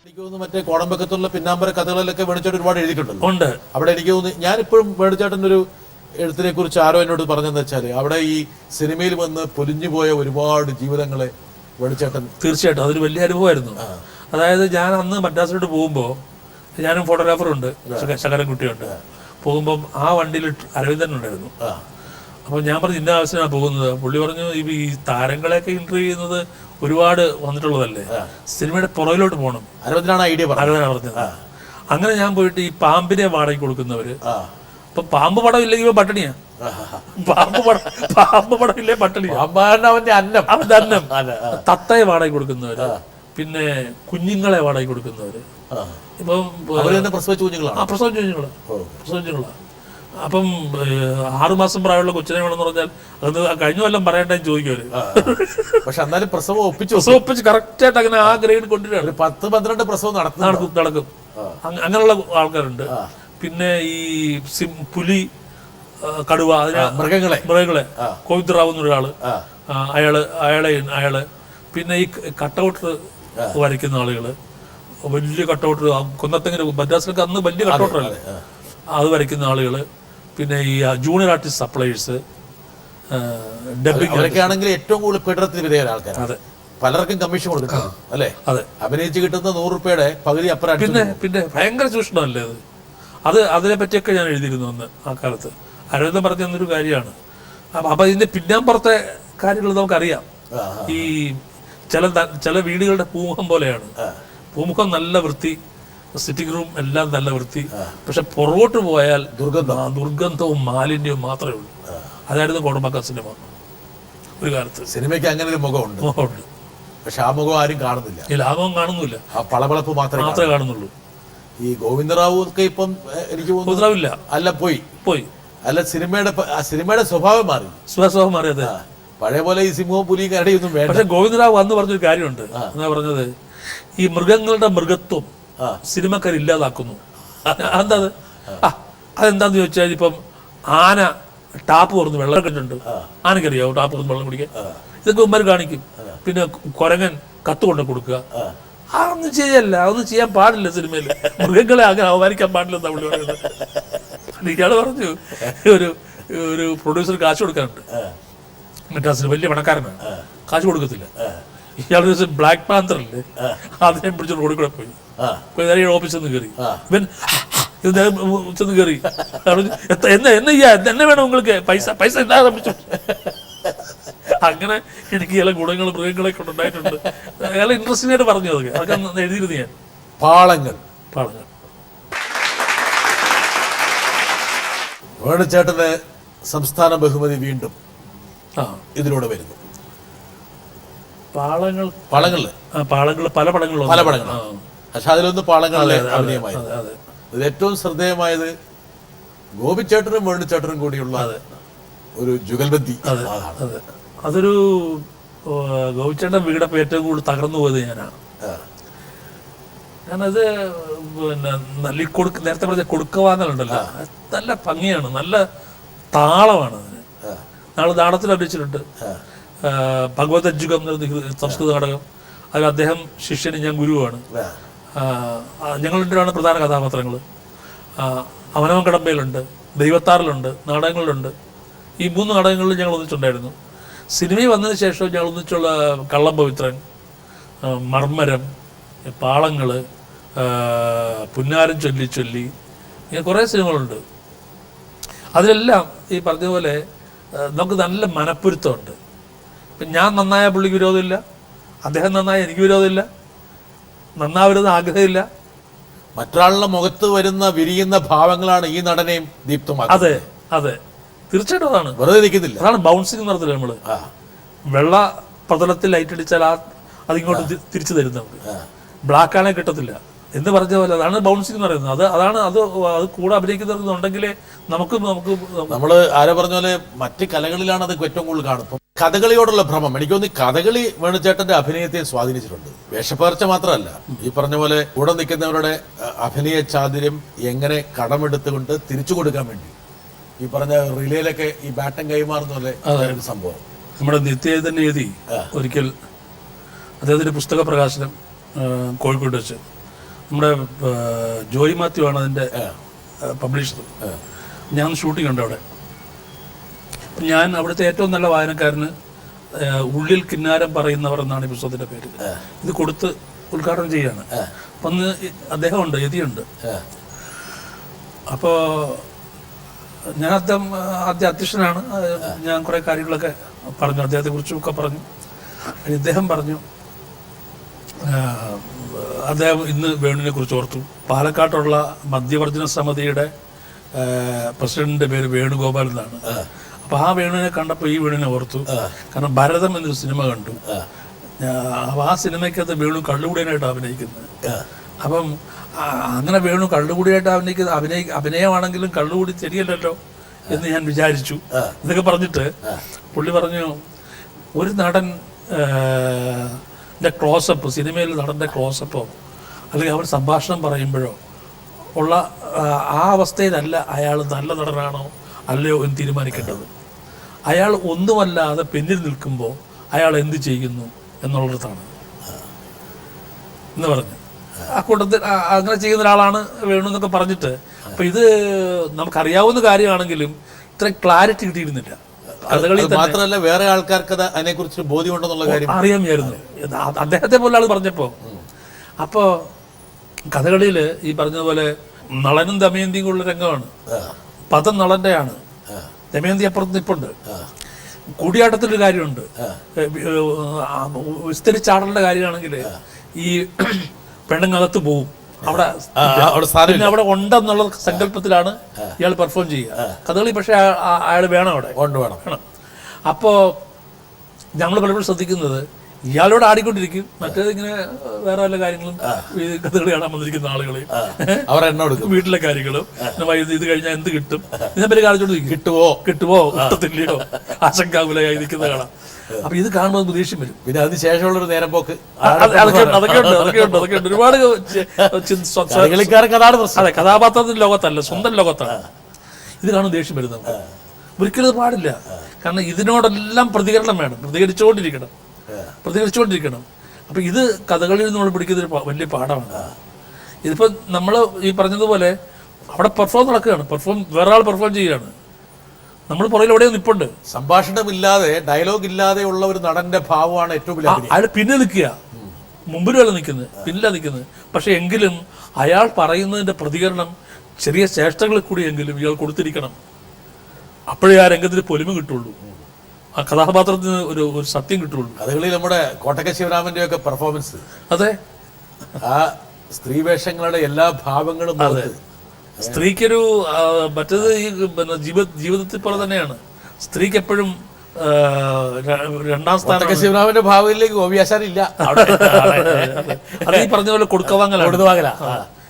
എനിക്ക് തോന്നുന്നു മറ്റേ കോടമ്പക്കത്തുള്ള പിന്നാമ്പര കഥകളിലൊക്കെ വേണിച്ചേട്ടൻ ഒരുപാട് എഴുതിയിട്ടുണ്ടല്ലോ. ഉണ്ട്. അവിടെ എനിക്ക് തോന്നുന്നു ഞാനിപ്പോഴും വേണിച്ചേട്ടൻ്റെ ഒരു എഴുത്തിനെ കുറിച്ച് ആരോ എന്നോട് പറഞ്ഞെന്ന് വെച്ചാൽ അവിടെ ഈ സിനിമയിൽ വന്ന് പൊലിഞ്ഞുപോയ ഒരുപാട് ജീവിതങ്ങളെ വേണിച്ചേട്ടൻ. തീർച്ചയായിട്ടും അതൊരു വലിയ അനുഭവമായിരുന്നു. അതായത് ഞാൻ അന്ന് മദ്രാസിലോട്ട് പോകുമ്പോൾ ഞാനും ഫോട്ടോഗ്രാഫറുണ്ട്, ശകരൻകുട്ടിയുണ്ട്. പോകുമ്പം ആ വണ്ടിയിൽ അരവിന്ദൻ ഉണ്ടായിരുന്നു. അപ്പോൾ ഞാൻ പറഞ്ഞു ഇന്ന ആവശ്യമാണ് പോകുന്നത്. പുള്ളി പറഞ്ഞു ഈ താരങ്ങളെയൊക്കെ ഇന്റർവ്യൂ ചെയ്യുന്നത് ഒരുപാട് വന്നിട്ടുള്ളതല്ലേ, സിനിമയുടെ പുറകിലോട്ട് പോകണം. അരവിന്ദനാണ് ഐഡിയ പറഞ്ഞത്. അങ്ങനെ ഞാൻ പോയിട്ട് ഈ പാമ്പിനെ വാടകയ്ക്ക് കൊടുക്കുന്നവര്, ഇപ്പൊ പാമ്പ് പടം ഇല്ലെങ്കിൽ പട്ടിണിയാ. പാമ്പ് പടം ഇല്ലേ പട്ടിണിയാ. അവന്റെ അന്നം. തത്തയെ വാടകയ്ക്ക് കൊടുക്കുന്നവര്, പിന്നെ കുഞ്ഞുങ്ങളെ വാടകയ്ക്ക് കൊടുക്കുന്നവര്. ഇപ്പം പ്രസവിച്ച കുഞ്ഞുങ്ങളാ. അപ്പം 6 മാസം പ്രായമുള്ള കൊച്ചിനെ വേണമെന്ന് പറഞ്ഞാൽ അത് കഴിഞ്ഞ കൊല്ലം പറയട്ടെ ചോദിക്കുവര്. പക്ഷെ എന്നാലും പ്രസവം ഒപ്പിച്ച് കറക്റ്റ് ആയിട്ട് അങ്ങനെ ആ ഗ്രേഡ് കൊണ്ടുവരികയാണ്. 10-12 പ്രസവം നടക്കും. അങ്ങനെയുള്ള ആൾക്കാരുണ്ട്. പിന്നെ ഈ പുലി, കടുവ, മൃഗങ്ങളെ കോവിദ്റാവ് എന്നൊരാള്, അയാള് പിന്നെ ഈ കട്ടൗട്ട് വരയ്ക്കുന്ന ആളുകള്, വലിയ കട്ടൗട്ട്, കൊന്നത്തെങ്ങനെ മദ്രാസിലൊക്കെ അന്ന് വലിയ കട്ടൗട്ടല്ലേ, അത് വരയ്ക്കുന്ന ആളുകള്, പിന്നെ ഈ ജൂനിയർ ആർട്ടിസ്റ്റ് സപ്ലൈസ്, ഡബിംഗ് ഏറ്റവും കൂടുതൽ പീഡനത്തിന് വിധേയരായ ആൾക്കാർ. അതെ, പലർക്കും കമ്മീഷൻ കൊടുക്കണം അല്ലേ? അതെ, അഭിനയിച്ച് കിട്ടുന്ന 100 രൂപയുടെ പകുതി അപ്പുറം. പിന്നെ ഭയങ്കര ചൂഷണമല്ലേ അത്. അതിനെ പറ്റിയൊക്കെ ഞാൻ എഴുതിയിരുന്നു അന്ന് ആ കാലത്ത്. അരവിന്ദൻ പറഞ്ഞു തന്നൊരു കാര്യമാണ്. അപ്പൊ ഇതിന്റെ പിന്നാമ്പുറത്തെ കാര്യങ്ങൾ നമുക്കറിയാം. ഈ ചില വീടുകളുടെ പൂമുഖം പോലെയാണ്. പൂമുഖം നല്ല വൃത്തി, സിറ്റിംഗ് റൂം എല്ലാം നല്ല വൃത്തി, പക്ഷെ പുറകോട്ട് പോയാൽ ദുർഗന്ധവും മാലിന്യവും മാത്രമേ ഉള്ളൂ. അതായിരുന്നു കോടമ്പാക്കം സിനിമ ഒരു കാലത്ത്. സിനിമയ്ക്ക് അങ്ങനെ ഒരു മുഖമുണ്ട്, പക്ഷെ ആ മുഖം ആരും കാണുന്നില്ല. ഈ ലാഭം കാണുന്നില്ല, ആ പളപളപ്പ് മാത്രമേ കാണുന്നുള്ളൂ. ഈ ഗോവിന്ദറാവു ഒക്കെ ഇപ്പം എനിക്ക് ഗോവിന്ദറാവില്ല, അല്ല പോയി അല്ല, സിനിമയുടെ സ്വഭാവം മാറി. അതെ, പഴയ പോലെ ഈ സിംഹവും പുലിയും കരടിയൊന്നും വേണ്ട. പക്ഷെ ഗോവിന്ദറാവു അന്ന് പറഞ്ഞൊരു കാര്യമുണ്ട്. എന്നാ പറഞ്ഞത്, ഈ മൃഗങ്ങളുടെ മൃഗത്വം സിനിമക്കാർ ഇല്ലാതാക്കുന്നു. അതെന്താന്ന് ചോദിച്ചാൽ, ഇപ്പം ആന ടാപ്പ് തുറന്ന് വെള്ളം കെട്ടുണ്ട്, ആനക്കറിയാവും ടാപ്പ് തുറന്ന് വെള്ളം കുടിക്കാൻ, ഇതൊക്കെ ഉമ്മാർ കാണിക്കും. പിന്നെ കുരങ്ങൻ കത്ത് കൊണ്ട് കൊടുക്കുക, അതൊന്നും ചെയ്യല്ല, അതൊന്നും ചെയ്യാൻ പാടില്ല സിനിമയിൽ. മൃഗങ്ങളെ അങ്ങനെ അവമാനിക്കാൻ പാടില്ലെന്നാ പുള്ളി പറയുന്നത്. ഇയാള് പറഞ്ഞു, ഒരു പ്രൊഡ്യൂസർ കാശ് കൊടുക്കാനുണ്ട് മദ്രാസിന്, വലിയ പണക്കാരനാണ്, കാശ് കൊടുക്കത്തില്ല. ഇയാൾ ബ്ലാക്ക് പാന്തറല്ലേ, അതിനെ പിടിച്ചോണ്ട് റോഡിൽ കൂടെ പോയി ഓഫീസിൽ നിന്ന് കയറി. ഇവൻ ചെന്ന് കയറി, എന്നെ വേണം നിങ്ങൾക്ക് പൈസ എന്താ പിടിച്ചു. അങ്ങനെ എനിക്ക് ചില ഗുണങ്ങൾ മൃഗങ്ങളെ കൊണ്ടുണ്ടായിട്ടുണ്ട്. അയാൾ ഇൻട്രസ്റ്റിംഗ് ആയിട്ട് പറഞ്ഞു. അതൊക്കെ എഴുതിയിരുന്നു ഞാൻ. പാളങ്ങൾ വേണുചേട്ടന് സംസ്ഥാന ബഹുമതി വീണ്ടും ഇതിലൂടെ വരുന്നു. പാളങ്ങൾ പല പടങ്ങളും പക്ഷെ അതിലൊന്ന് പാളങ്ങളിലെ അഭിനയമായിരുന്നു. ഇതിൽ ഏറ്റവും ശ്രദ്ധേയമായത് ഗോപിച്ചേട്ടനും വേണുചേട്ടനും കൂടിയുള്ള ഒരു ജുഗൽബന്ദി. അതൊരു ഗോപിച്ചേട്ടൻ വീടപ്പം ഏറ്റവും കൂടുതൽ തകർന്നു പോയത് ഞാനാണ്. ഞാനത് പിന്നെ നേരത്തെ പറഞ്ഞ കൊടുക്കവാങ്ങലുണ്ടല്ലോ, നല്ല ഭംഗിയാണ്, നല്ല താളമാണ് അതിന്. നാടകത്തിൽ അഭിനയിച്ചിട്ടുണ്ട്. ഭഗവത് അജ്ജുകം സംസ്കൃത നാടകം. അതിൽ അദ്ദേഹം ശിഷ്യന്, ഞാൻ ഗുരുവാണ്. ഞങ്ങൾ രണ്ടുപേരാണ് പ്രധാന കഥാപാത്രങ്ങൾ. അവനവൻ കടമ്പയിലുണ്ട്, ദൈവത്താറിലുണ്ട്, നാടകങ്ങളിലുണ്ട്. ഈ 3 നാടകങ്ങളിൽ ഞങ്ങൾ ഒന്നിച്ചുണ്ടായിരുന്നു. സിനിമയിൽ വന്നതിന് ശേഷം ഞങ്ങൾ ഒന്നിച്ചുള്ള കള്ളം പവിത്രൻ, മർമ്മരം, പാളങ്ങൾ, പുന്നാരം ചൊല്ലി ഇങ്ങനെ കുറേ സിനിമകളുണ്ട്. അതിലെല്ലാം ഈ പറഞ്ഞതുപോലെ നമുക്ക് നല്ല മനപ്പൊരുത്തമുണ്ട്. ഇപ്പം ഞാൻ നന്നായ പുള്ളിക്ക് വിരോധമില്ല, അദ്ദേഹം നന്നായ എനിക്ക് വിരോധമില്ല, നന്നാവരുന്ന ആഗ്രഹമില്ല. മറ്റൊരാളുടെ മുഖത്ത് വരുന്ന വിരിയുന്ന ഭാവങ്ങളാണ് ഈ നടനെയും ദീപ്തമാക്കുന്നത്. അതെ, തീർച്ചയായിട്ടും അതാണ്. വെറുതെ നിൽക്കുന്നില്ല. അതാണ് ബൗൺസിങ് നടത്തില്ല. നമ്മള് വെള്ള പ്രതലത്തിൽ ലൈറ്റ് അടിച്ചാൽ അതിങ്ങോട്ട് തിരിച്ചു തരും നമുക്ക്. ബ്ലാക്ക് ആണെ കിട്ടത്തില്ല എന്ന് പറഞ്ഞ പോലെ അതാണ് ബൗൺസിങ് എന്ന് പറയുന്നത്. അത് കൂടെ അഭിനയിക്കുന്നുണ്ടെങ്കിലേ നമ്മള് ആരോ പറഞ്ഞ പോലെ മറ്റ് കലകളിലാണ് അത് ഏറ്റവും കൂടുതൽ കാണും. കഥകളിയോടുള്ള ഭ്രമം എനിക്ക് തോന്നി കഥകളി വേണുചേട്ടന്റെ അഭിനയത്തെ സ്വാധീനിച്ചിട്ടുണ്ട്. വേഷപ്പകർച്ച മാത്രമല്ല, ഈ പറഞ്ഞ പോലെ കൂടെ നിൽക്കുന്നവരുടെ അഭിനയ ചാതുര്യം എങ്ങനെ കടമെടുത്തുകൊണ്ട് തിരിച്ചു കൊടുക്കാൻ വേണ്ടി ഈ പറഞ്ഞ റിലേയിലൊക്കെ ഈ ബാറ്റം കൈമാറുന്ന പോലെ ഒരു സംഭവം. നമ്മുടെ നിത്യ എഴുതി ഒരിക്കൽ അദ്ദേഹത്തിന്റെ പുസ്തക പ്രകാശനം കോഴിക്കോട്ട് വെച്ച്. നമ്മുടെ ജോയി മാത്യു ആണ് അതിൻ്റെ പബ്ലിഷർ. ഞാൻ ഷൂട്ടിംഗ് ഉണ്ട് അവിടെ. ഞാൻ അവിടുത്തെ ഏറ്റവും നല്ല വായനക്കാരന് ഉള്ളിൽ കിന്നാരം പറയുന്നവർ എന്നാണ് ഈ പുസ്തകത്തിൻ്റെ പേര്. ഇത് കൊടുത്ത് ഉദ്ഘാടനം ചെയ്യാണ്. അപ്പം അന്ന് അദ്ദേഹമുണ്ട്, യതിയുണ്ട്. അപ്പോൾ ഞാൻ ആദ്യ അധ്യക്ഷനാണ്. ഞാൻ കുറേ കാര്യങ്ങളൊക്കെ പറഞ്ഞു, അദ്ദേഹത്തെക്കുറിച്ചൊക്കെ പറഞ്ഞു. ഇദ്ദേഹം പറഞ്ഞു, അദ്ദേഹം ഇന്ന് വേണുവിനെ കുറിച്ച് ഓർത്തു. പാലക്കാട്ടുള്ള മദ്യവർജന സമിതിയുടെ പ്രസിഡന്റിന്റെ പേര് വേണുഗോപാൽ എന്നാണ്. അപ്പോൾ ആ വേണുവിനെ കണ്ടപ്പോൾ ഈ വേണുവിനെ ഓർത്തു. കാരണം ഭരതം എന്നൊരു സിനിമ കണ്ടു. അപ്പോൾ ആ സിനിമയ്ക്കകത്ത് വേണു കള്ളുകൂടിയനായിട്ട് അഭിനയിക്കുന്നത്. അപ്പം അങ്ങനെ വേണു കള്ളുകൂടിയായിട്ട് അഭിനയമാണെങ്കിലും കള്ളുകൂടി ശരിയല്ലല്ലോ എന്ന് ഞാൻ വിചാരിച്ചു. ഇതൊക്കെ പറഞ്ഞിട്ട് പുള്ളി പറഞ്ഞു, ഒരു നടൻ ക്ലോസപ്പ്, സിനിമയിൽ നടൻ്റെ ക്ലോസപ്പോ അല്ലെങ്കിൽ അവർ സംഭാഷണം പറയുമ്പോഴോ ഉള്ള ആ അവസ്ഥയിലല്ല അയാൾ നല്ല നടനാണോ അല്ലയോ എന്ന് തീരുമാനിക്കേണ്ടത്. അയാൾ ഒന്നുമല്ലാതെ പിന്നിൽ നിൽക്കുമ്പോൾ അയാൾ എന്ത് ചെയ്യുന്നു എന്നുള്ളതാണ് എന്ന് പറഞ്ഞു. ആ കൂട്ടത്തിൽ അങ്ങനെ ചെയ്യുന്ന ഒരാളാണ് വേണു എന്നൊക്കെ പറഞ്ഞിട്ട്. അപ്പം ഇത് നമുക്കറിയാവുന്ന കാര്യമാണെങ്കിലും ഇത്ര ക്ലാരിറ്റി കിട്ടിയിരുന്നില്ല. കഥകളി മാത്രമല്ല വേറെ ആൾക്കാർക്ക് അതിനെക്കുറിച്ച് ബോധ്യമുണ്ടെന്നുള്ള കാര്യം അറിയാമായിരുന്നു അദ്ദേഹത്തെ പോലെ ആൾ പറഞ്ഞപ്പോൾ. അപ്പോൾ കഥകളിയിൽ ഈ പറഞ്ഞതുപോലെ നളനും ദമയന്തിയും ഉള്ള രംഗമാണ്. പദം നളന്റെയാണ്, ദമയന്തി അപ്പുറത്ത് നിൽപ്പുണ്ട്. കൂടിയാട്ടത്തിലൊരു കാര്യമുണ്ട്, വിസ്തരിച്ചാടേണ്ട കാര്യമാണെങ്കിൽ ഈ പെണ്ണുങ്ങകത്ത് പോവും, പിന്നെ അവിടെ ഉണ്ടെന്നുള്ള സങ്കല്പത്തിലാണ് ഇയാൾ പെർഫോം ചെയ്യുക കഥകളി. പക്ഷെ അയാൾ വേണം അവിടെ വേണം. അപ്പോൾ നമ്മൾ പലപ്പോഴും ശ്രദ്ധിക്കുന്നത് ഇയാളോട് ആടിക്കൊണ്ടിരിക്കും, മറ്റേത് ഇങ്ങനെ വേറെ വല്ല കാര്യങ്ങളും കഥകളി കാണാൻ വന്നിരിക്കുന്ന ആളുകളെയും അവർ എണ്ണ കൊടുക്കും, വീട്ടിലെ കാര്യങ്ങളും ഇത് കഴിഞ്ഞാൽ എന്ത് കിട്ടും ഇതിനെപ്പറ്റി കാണിച്ചോണ്ട് കിട്ടുമോ കിട്ടത്തില്ലയോ ആശങ്കാകുലയായി നിൽക്കുന്ന കാണാം. അപ്പൊ ഇത് കാണുമ്പോൾ ദേഷ്യം വരും. പിന്നെ അതിനുശേഷമുള്ളൊരു നേരം പോക്ക് അതൊക്കെ ഉണ്ട് ഒരുപാട്. അതെ, കഥാപാത്രത്തിന്റെ ലോകത്തല്ല, സ്വന്തം ലോകത്താണ്. ഇത് കാണുമ്പോൾ ദേഷ്യം വരുന്നത് ഒരിക്കലും പാടില്ല. കാരണം ഇതിനോടെല്ലാം പ്രതികരണം വേണം, പ്രതികരിച്ചുകൊണ്ടിരിക്കണം. അപ്പൊ ഇത് കഥകളിൽ നമ്മൾ പിടിക്കുന്ന ഒരു വലിയ പാഠമാണ്. ഇതിപ്പോ നമ്മൾ ഈ പറഞ്ഞതുപോലെ അവിടെ പെർഫോം നടക്കുകയാണ്, വേറെ ആൾ പെർഫോം ചെയ്യുകയാണ്, നമ്മൾ പുറകിൽ എവിടെയോ നിൽപ്പുണ്ട്. സംഭാഷണമില്ലാതെ ഡയലോഗ് ഇല്ലാതെ ഉള്ള ഒരു നടന്റെ ഭാവമാണ് ഏറ്റവും വലിയ. അയാൾ പിന്നെ നിൽക്കുക, മുമ്പിലല്ല നിൽക്കുന്നത്, പിന്നിലാണ് നിൽക്കുന്നത്. പക്ഷെ എങ്കിലും അയാൾ പറയുന്നതിന്റെ പ്രതികരണം ചെറിയ ചേഷ്ടകളിൽ കൂടിയെങ്കിലും ഇയാൾ കൊടുത്തിരിക്കണം. അപ്പോഴേ ആ രംഗത്തിന് പൊലിമ കിട്ടുള്ളൂ, ആ കഥാപാത്രത്തിന് ഒരു സത്യം കിട്ടുള്ളൂ. കഥകളിൽ നമ്മുടെ കോട്ടക്ക ശിവരാമന്റെ ഒക്കെ പെർഫോമൻസ്, അതെ, ആ സ്ത്രീ വേഷങ്ങളുടെ എല്ലാ ഭാവങ്ങളും. സ്ത്രീക്കൊരു മറ്റേത് ഈ ജീവിതത്തിൽ പോലെ തന്നെയാണ് സ്ത്രീക്ക് എപ്പോഴും രണ്ടാം സ്ഥാനം. ശിവരാമന്റെ ഭാവത്തിലേക്ക് ഗോപിയാശാനില്ല. അത് ഈ പറഞ്ഞ പോലെ കൊടുക്കവാങ്ങല.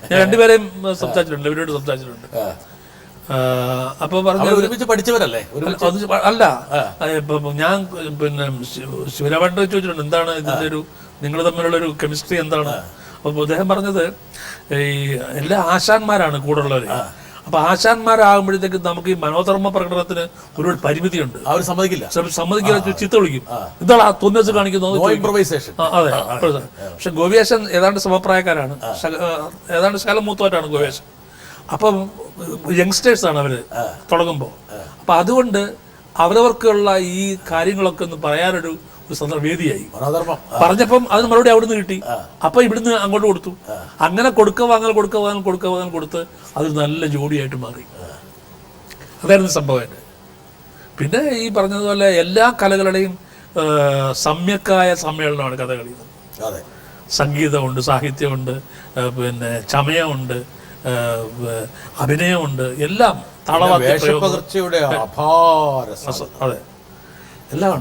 ഞാൻ രണ്ടുപേരെയും സംസാരിച്ചിട്ടുണ്ട്, ഇവരോട് സംസാരിച്ചിട്ടുണ്ട്. അപ്പൊ പറഞ്ഞു ഒരുമിച്ച് പഠിച്ചവരല്ലേ? അല്ല, ഞാൻ പിന്നെ ശിവരാമേട്ടൻ ചോദിച്ചിട്ടുണ്ട് എന്താണ് ഇതിന്റെ ഒരു നിങ്ങൾ തമ്മിലുള്ള ഒരു കെമിസ്ട്രി എന്താണ്. അപ്പൊ അദ്ദേഹം പറഞ്ഞത് ഈ എല്ലാ ആശാന്മാരാണ് കൂടെ ഉള്ളവര്. അപ്പൊ ആശാന്മാരാകുമ്പോഴത്തേക്ക് നമുക്ക് ഈ മനോധർമ്മ പ്രകടനത്തിന് ഒരുപാട് പരിമിതിയുണ്ട്. അവർ സമ്മതിക്കില്ല, ചിത്ത വിളിക്കും, ഇതാണ് തോന്നിയ കാണിക്കുന്നത്. അതെ, പക്ഷെ ഗോപിയാശൻ ഏതാണ്ട് സമപ്രായക്കാരാണ്, ഏതാണ്ട് ശകലം മൂത്തവരാണ് ഗോപിയാശൻ. അപ്പം യങ്സ്റ്റേഴ്സാണ് അവര് തുടങ്ങുമ്പോൾ. അപ്പൊ അതുകൊണ്ട് അവരവർക്കുള്ള ഈ കാര്യങ്ങളൊക്കെ ഒന്ന് പറയാനൊരു വേദിയായി. പറഞ്ഞപ്പം അതിന് മറുപടി അവിടുന്ന് കിട്ടി. അപ്പൊ ഇവിടുന്ന് അങ്ങോട്ട് കൊടുത്തു. അങ്ങനെ കൊടുക്ക വാങ്ങൽ കൊടുത്ത് അത് നല്ല ജോഡിയായിട്ട് മാറി. അതായിരുന്നു സംഭവം. പിന്നെ ഈ പറഞ്ഞതുപോലെ എല്ലാ കലകളുടെയും സമ്യക്കായ സമ്മേളനമാണ് കഥകളി. സംഗീതമുണ്ട്, സാഹിത്യമുണ്ട്, പിന്നെ ചമയമുണ്ട്, അഭിനയമുണ്ട്, എല്ലാം അതെ, എല്ലാം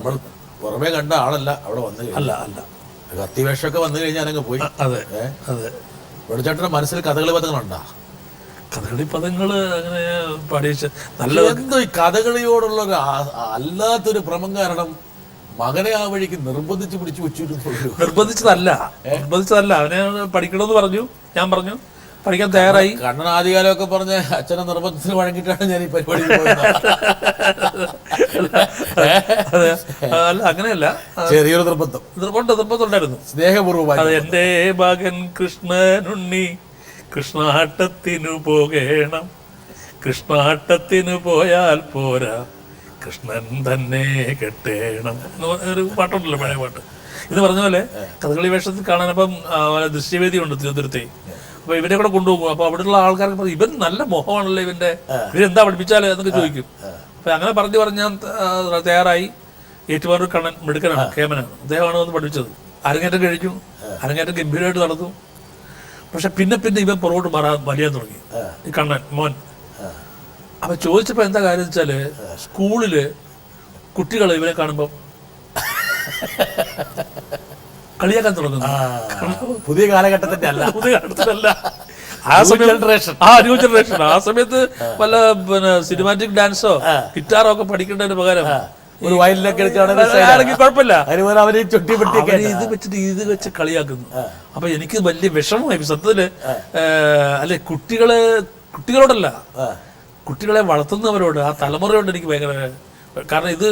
പുറമെ കണ്ട ആളല്ല അവിടെ വന്നു. അല്ല കത്തിവേഷമൊക്കെ വന്നു കഴിഞ്ഞാൽ അങ്ങ് പോയി. അതെ അതെ. വെളിച്ചേട്ടന്റെ മനസ്സിൽ കഥകളി പദങ്ങളുണ്ടാ? കഥകളി പദങ്ങള് അങ്ങനെ പഠിച്ച നല്ല എന്തോ ഈ കഥകളിയോടുള്ള ഒരു അല്ലാത്തൊരു ഭ്രമം കാരണം മകനെ ആ വഴിക്ക് നിർബന്ധിച്ച് പിടിച്ചു വെച്ചിട്ടുണ്ട്. നിർബന്ധിച്ചതല്ല, അവനെ പഠിക്കണമെന്ന് പറഞ്ഞു, ഞാൻ പറഞ്ഞു പഠിക്കാൻ തയ്യാറായി. കണ്ണൻ ആദ്യകാലമൊക്കെ പറഞ്ഞ അച്ഛനെ നിർബന്ധത്തിന് വഴങ്ങിയിട്ടാണ് ഞാൻ ഈ പരിപാടി അല്ല, അങ്ങനെയല്ല, ചെറിയൊരു നിർബന്ധം ഉണ്ടായിരുന്നു, സ്നേഹപൂർവ്വം. അത് എന്റെ മകൻ കൃഷ്ണനുണ്ണി കൃഷ്ണാട്ടത്തിനു പോകേണം, കൃഷ്ണാട്ടത്തിനു പോയാൽ പോരാ, കൃഷ്ണൻ തന്നെ കെട്ടേണം എന്ന് ഒരു പാട്ടുണ്ടല്ലോ, പഴയ പാട്ട്. ഇത് പറഞ്ഞ പോലെ കഥകളി വേഷത്തിൽ കാണാനപ്പം ദൃശ്യവേദി ഉണ്ട് തിരുവനന്തപുരത്തെ. അപ്പൊ ഇവരെ കൂടെ കൊണ്ടുപോകും. അപ്പൊ അവിടെയുള്ള ആൾക്കാർക്ക് പറയും, ഇവൻ നല്ല മോഹമാണല്ലോ ഇവരെന്താ പഠിപ്പിച്ചാലോ എന്നൊക്കെ ചോദിക്കും. അപ്പൊ അങ്ങനെ പറഞ്ഞ് ഞാൻ തയ്യാറായി. ഏറ്റുമാനൂർ കണ്ണൻ മിടുക്കനാണ്, കേമനാണ്, അദ്ദേഹമാണ് വന്ന് പഠിപ്പിച്ചത്. അരങ്ങേറ്റം കഴിഞ്ഞു, അരങ്ങേറ്റം ഗംഭീരമായിട്ട് നടന്നു. പക്ഷെ പിന്നെ ഇവൻ പുറകോട്ട് മാറാൻ വലിയാൻ തുടങ്ങി, ഈ കണ്ണൻ മോൻ. അപ്പൊ ചോദിച്ചപ്പോ എന്താ കാര്യം വെച്ചാല്, സ്കൂളില് കുട്ടികൾ ഇവനെ കാണുമ്പോ കളിയാക്കാൻ തുടങ്ങുന്നു. പുതിയ കാലഘട്ടത്തിന്റെ അല്ല, പുതിയ കാലഘട്ടത്തിലല്ല, ന്യൂ ജനറേഷൻ. ആ സമയത്ത് വല്ല സിനിമാറ്റിക് ഡാൻസോ ഗിറ്റാറോ ഒക്കെ പഠിക്കേണ്ടതിന് പകരം ഒരു വയലിലൊക്കെ കുഴപ്പമില്ല, ഇത് വെച്ച് കളിയാക്കുന്നു. അപ്പൊ എനിക്ക് വലിയ വിഷമമായി സത്യത്തില്. അല്ലെ, കുട്ടികളോടല്ല, കുട്ടികളെ വളർത്തുന്നവരോട്, ആ തലമുറയോട് എനിക്ക് ഭയങ്കര. കാരണം ഇത്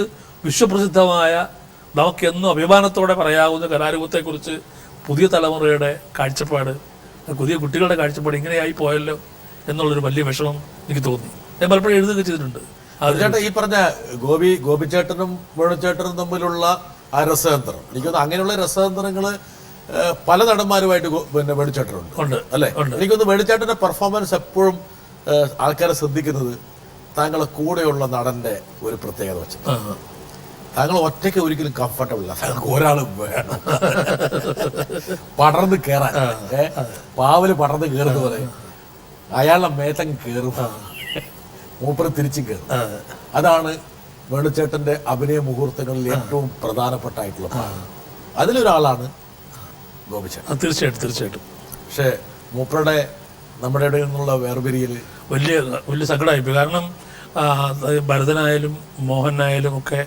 വിശ്വപ്രസിദ്ധമായ, നമുക്കെന്നും അഭിമാനത്തോടെ പറയാവുന്ന കലാരൂപത്തെക്കുറിച്ച് പുതിയ തലമുറയുടെ കാഴ്ചപ്പാട്, പുതിയ കുട്ടികളുടെ കാഴ്ചപ്പാട് ഇങ്ങനെയായി പോയല്ലോ എന്നുള്ളൊരു വലിയ വിഷമം എനിക്ക് തോന്നി. ഞാൻ പലപ്പോഴും എഴുതുകയൊക്കെ ചെയ്തിട്ടുണ്ട്. ചേട്ടാ, ഈ പറഞ്ഞ ഗോപിച്ചേട്ടനും വേണുചേട്ടനും തമ്മിലുള്ള ആ രസതന്ത്രം, എനിക്കൊന്ന് അങ്ങനെയുള്ള രസതന്ത്രങ്ങള് പല നടന്മാരുമായിട്ട് പിന്നെ വേണുചേട്ടനുണ്ട് അല്ലെ? എനിക്കൊന്ന് വേണുചേട്ടന്റെ പെർഫോമൻസ് എപ്പോഴും ആൾക്കാരെ ശ്രദ്ധിക്കുന്നത് താങ്കളെ കൂടെയുള്ള നടന്റെ ഒരു പ്രത്യേകത വെച്ച്. താങ്കൾ ഒറ്റയ്ക്ക് ഒരിക്കലും കംഫർട്ടബിൾ അല്ല, താങ്കൾക്ക് ഒരാളും വേണം പടർന്ന് കയറാൻ. പാവല് പടർന്ന് കയറുന്ന പോലെ അയാളുടെ മേത്തങ്ങ് കയറും, മൂപ്പര് തിരിച്ചും കയറും. അതാണ് വേണുചേട്ടന്റെ അഭിനയ മുഹൂർത്തങ്ങളിൽ ഏറ്റവും പ്രധാനപ്പെട്ടായിട്ടുള്ള. അതിലൊരാളാണ് ഗോപിച്ചേട്ടൻ. തീർച്ചയായിട്ടും. പക്ഷെ മൂപ്പരുടെ നമ്മുടെ ഇടയിൽ നിന്നുള്ള വേർപിരിയല് വലിയ സങ്കടമായിപ്പോയി. കാരണം ഭരതനായാലും മോഹനായാലും ഒക്കെ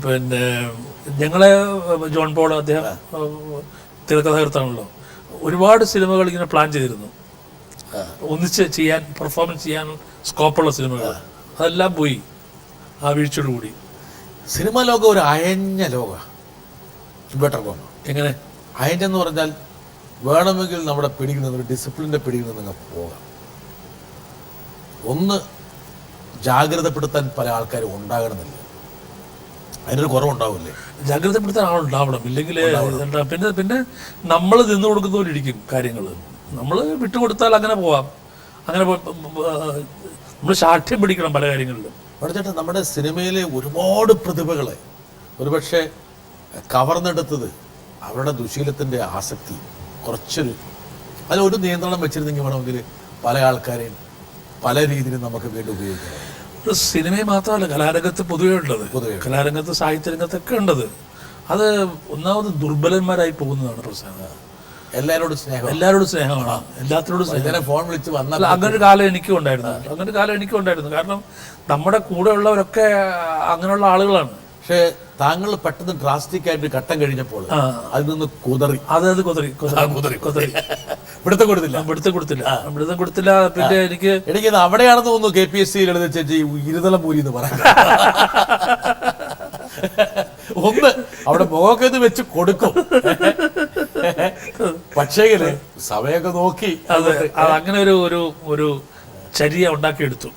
പിന്നെ ഞങ്ങളെ ജോൺ പോൾ, അദ്ദേഹം തിരക്കഥാകൃത്താണല്ലോ, ഒരുപാട് സിനിമകൾ ഇങ്ങനെ പ്ലാൻ ചെയ്തിരുന്നു, ഒന്നിച്ച് ചെയ്യാൻ, പെർഫോമൻസ് ചെയ്യാൻ സ്കോപ്പുള്ള സിനിമകൾ. അതെല്ലാം പോയി ആ വീഴ്ചയോടുകൂടി. സിനിമാ ലോകം ഒരു അയഞ്ഞ ലോക. എങ്ങനെ അയഞ്ഞെന്ന് പറഞ്ഞാൽ വേണമെങ്കിൽ നമ്മുടെ പിടിയിൽ നിന്ന്, ഒരു ഡിസിപ്ലിൻ്റെ പിടിയിൽ നിന്ന് നിങ്ങൾ പോകാം. ഒന്ന് ജാഗ്രതപ്പെടുത്താൻ പല ആൾക്കാരും ഉണ്ടാകണമെന്നില്ല, അതിനൊരു കുറവുണ്ടാവില്ലേ? ജാഗ്രതപ്പെടുത്താൻ ആളുണ്ടാവണം, ഇല്ലെങ്കിൽ പിന്നെ നമ്മൾ നിന്ന് കൊടുക്കുന്ന പോലെ ഇരിക്കും കാര്യങ്ങൾ. നമ്മൾ വിട്ടുകൊടുത്താൽ അങ്ങനെ പോവാം. അങ്ങനെ നമ്മൾ ശാഠ്യം പിടിക്കണം പല കാര്യങ്ങളിലും. ചേട്ടാ, നമ്മുടെ സിനിമയിലെ ഒരുപാട് പ്രതിഭകളെ ഒരുപക്ഷെ കവർന്നെടുത്തത് അവരുടെ ദുശീലത്തിൻ്റെ ആസക്തി കുറച്ചൊരു, അതിലൊരു നിയന്ത്രണം വെച്ചിരുന്നെങ്കിൽ വേണമെങ്കിൽ പല ആൾക്കാരെയും പല രീതിയിലും നമുക്ക് വീണ്ടും ഉപയോഗിക്കാം. സിനിമയെ മാത്രമല്ല, കലാരംഗത്ത് പൊതുവേ ഉള്ളത്, കലാരംഗത്ത് സാഹിത്യരംഗത്തൊക്കെ ഉണ്ടത്. അത് ഒന്നാമത് ദുർബലന്മാരായി പോകുന്നതാണ് പ്രശ്നം. എല്ലാവരോടും സ്നേഹമാണ്, എല്ലാത്തിനോടും സ്നേഹം. ഫോൺ വിളിച്ച് വന്നാൽ അങ്ങനൊരു കാലം എനിക്കും ഉണ്ടായിരുന്നു. കാരണം നമ്മുടെ കൂടെ ഉള്ളവരൊക്കെ അങ്ങനെയുള്ള ആളുകളാണ്. പക്ഷേ താങ്കൾ പെട്ടെന്ന് ഡ്രാസ്റ്റിക് ആയിട്ട് ഘട്ടം കഴിഞ്ഞപ്പോൾ അതിൽ നിന്ന് കുതറി. പിടുത്തം കൊടുത്തില്ല. പിന്നെ എനിക്ക് അവിടെയാണെന്ന് തോന്നുന്നു KPSC ലളിത ചേച്ചി ഇരുതലം മൂരി എന്ന് പറയാം. ഒന്ന് അവിടെ മുഖമൊക്കെ വെച്ച് കൊടുക്കും, പക്ഷേ സമയമൊക്കെ നോക്കി അങ്ങനെ ഒരു ചര്യ ഉണ്ടാക്കിയെടുത്തു.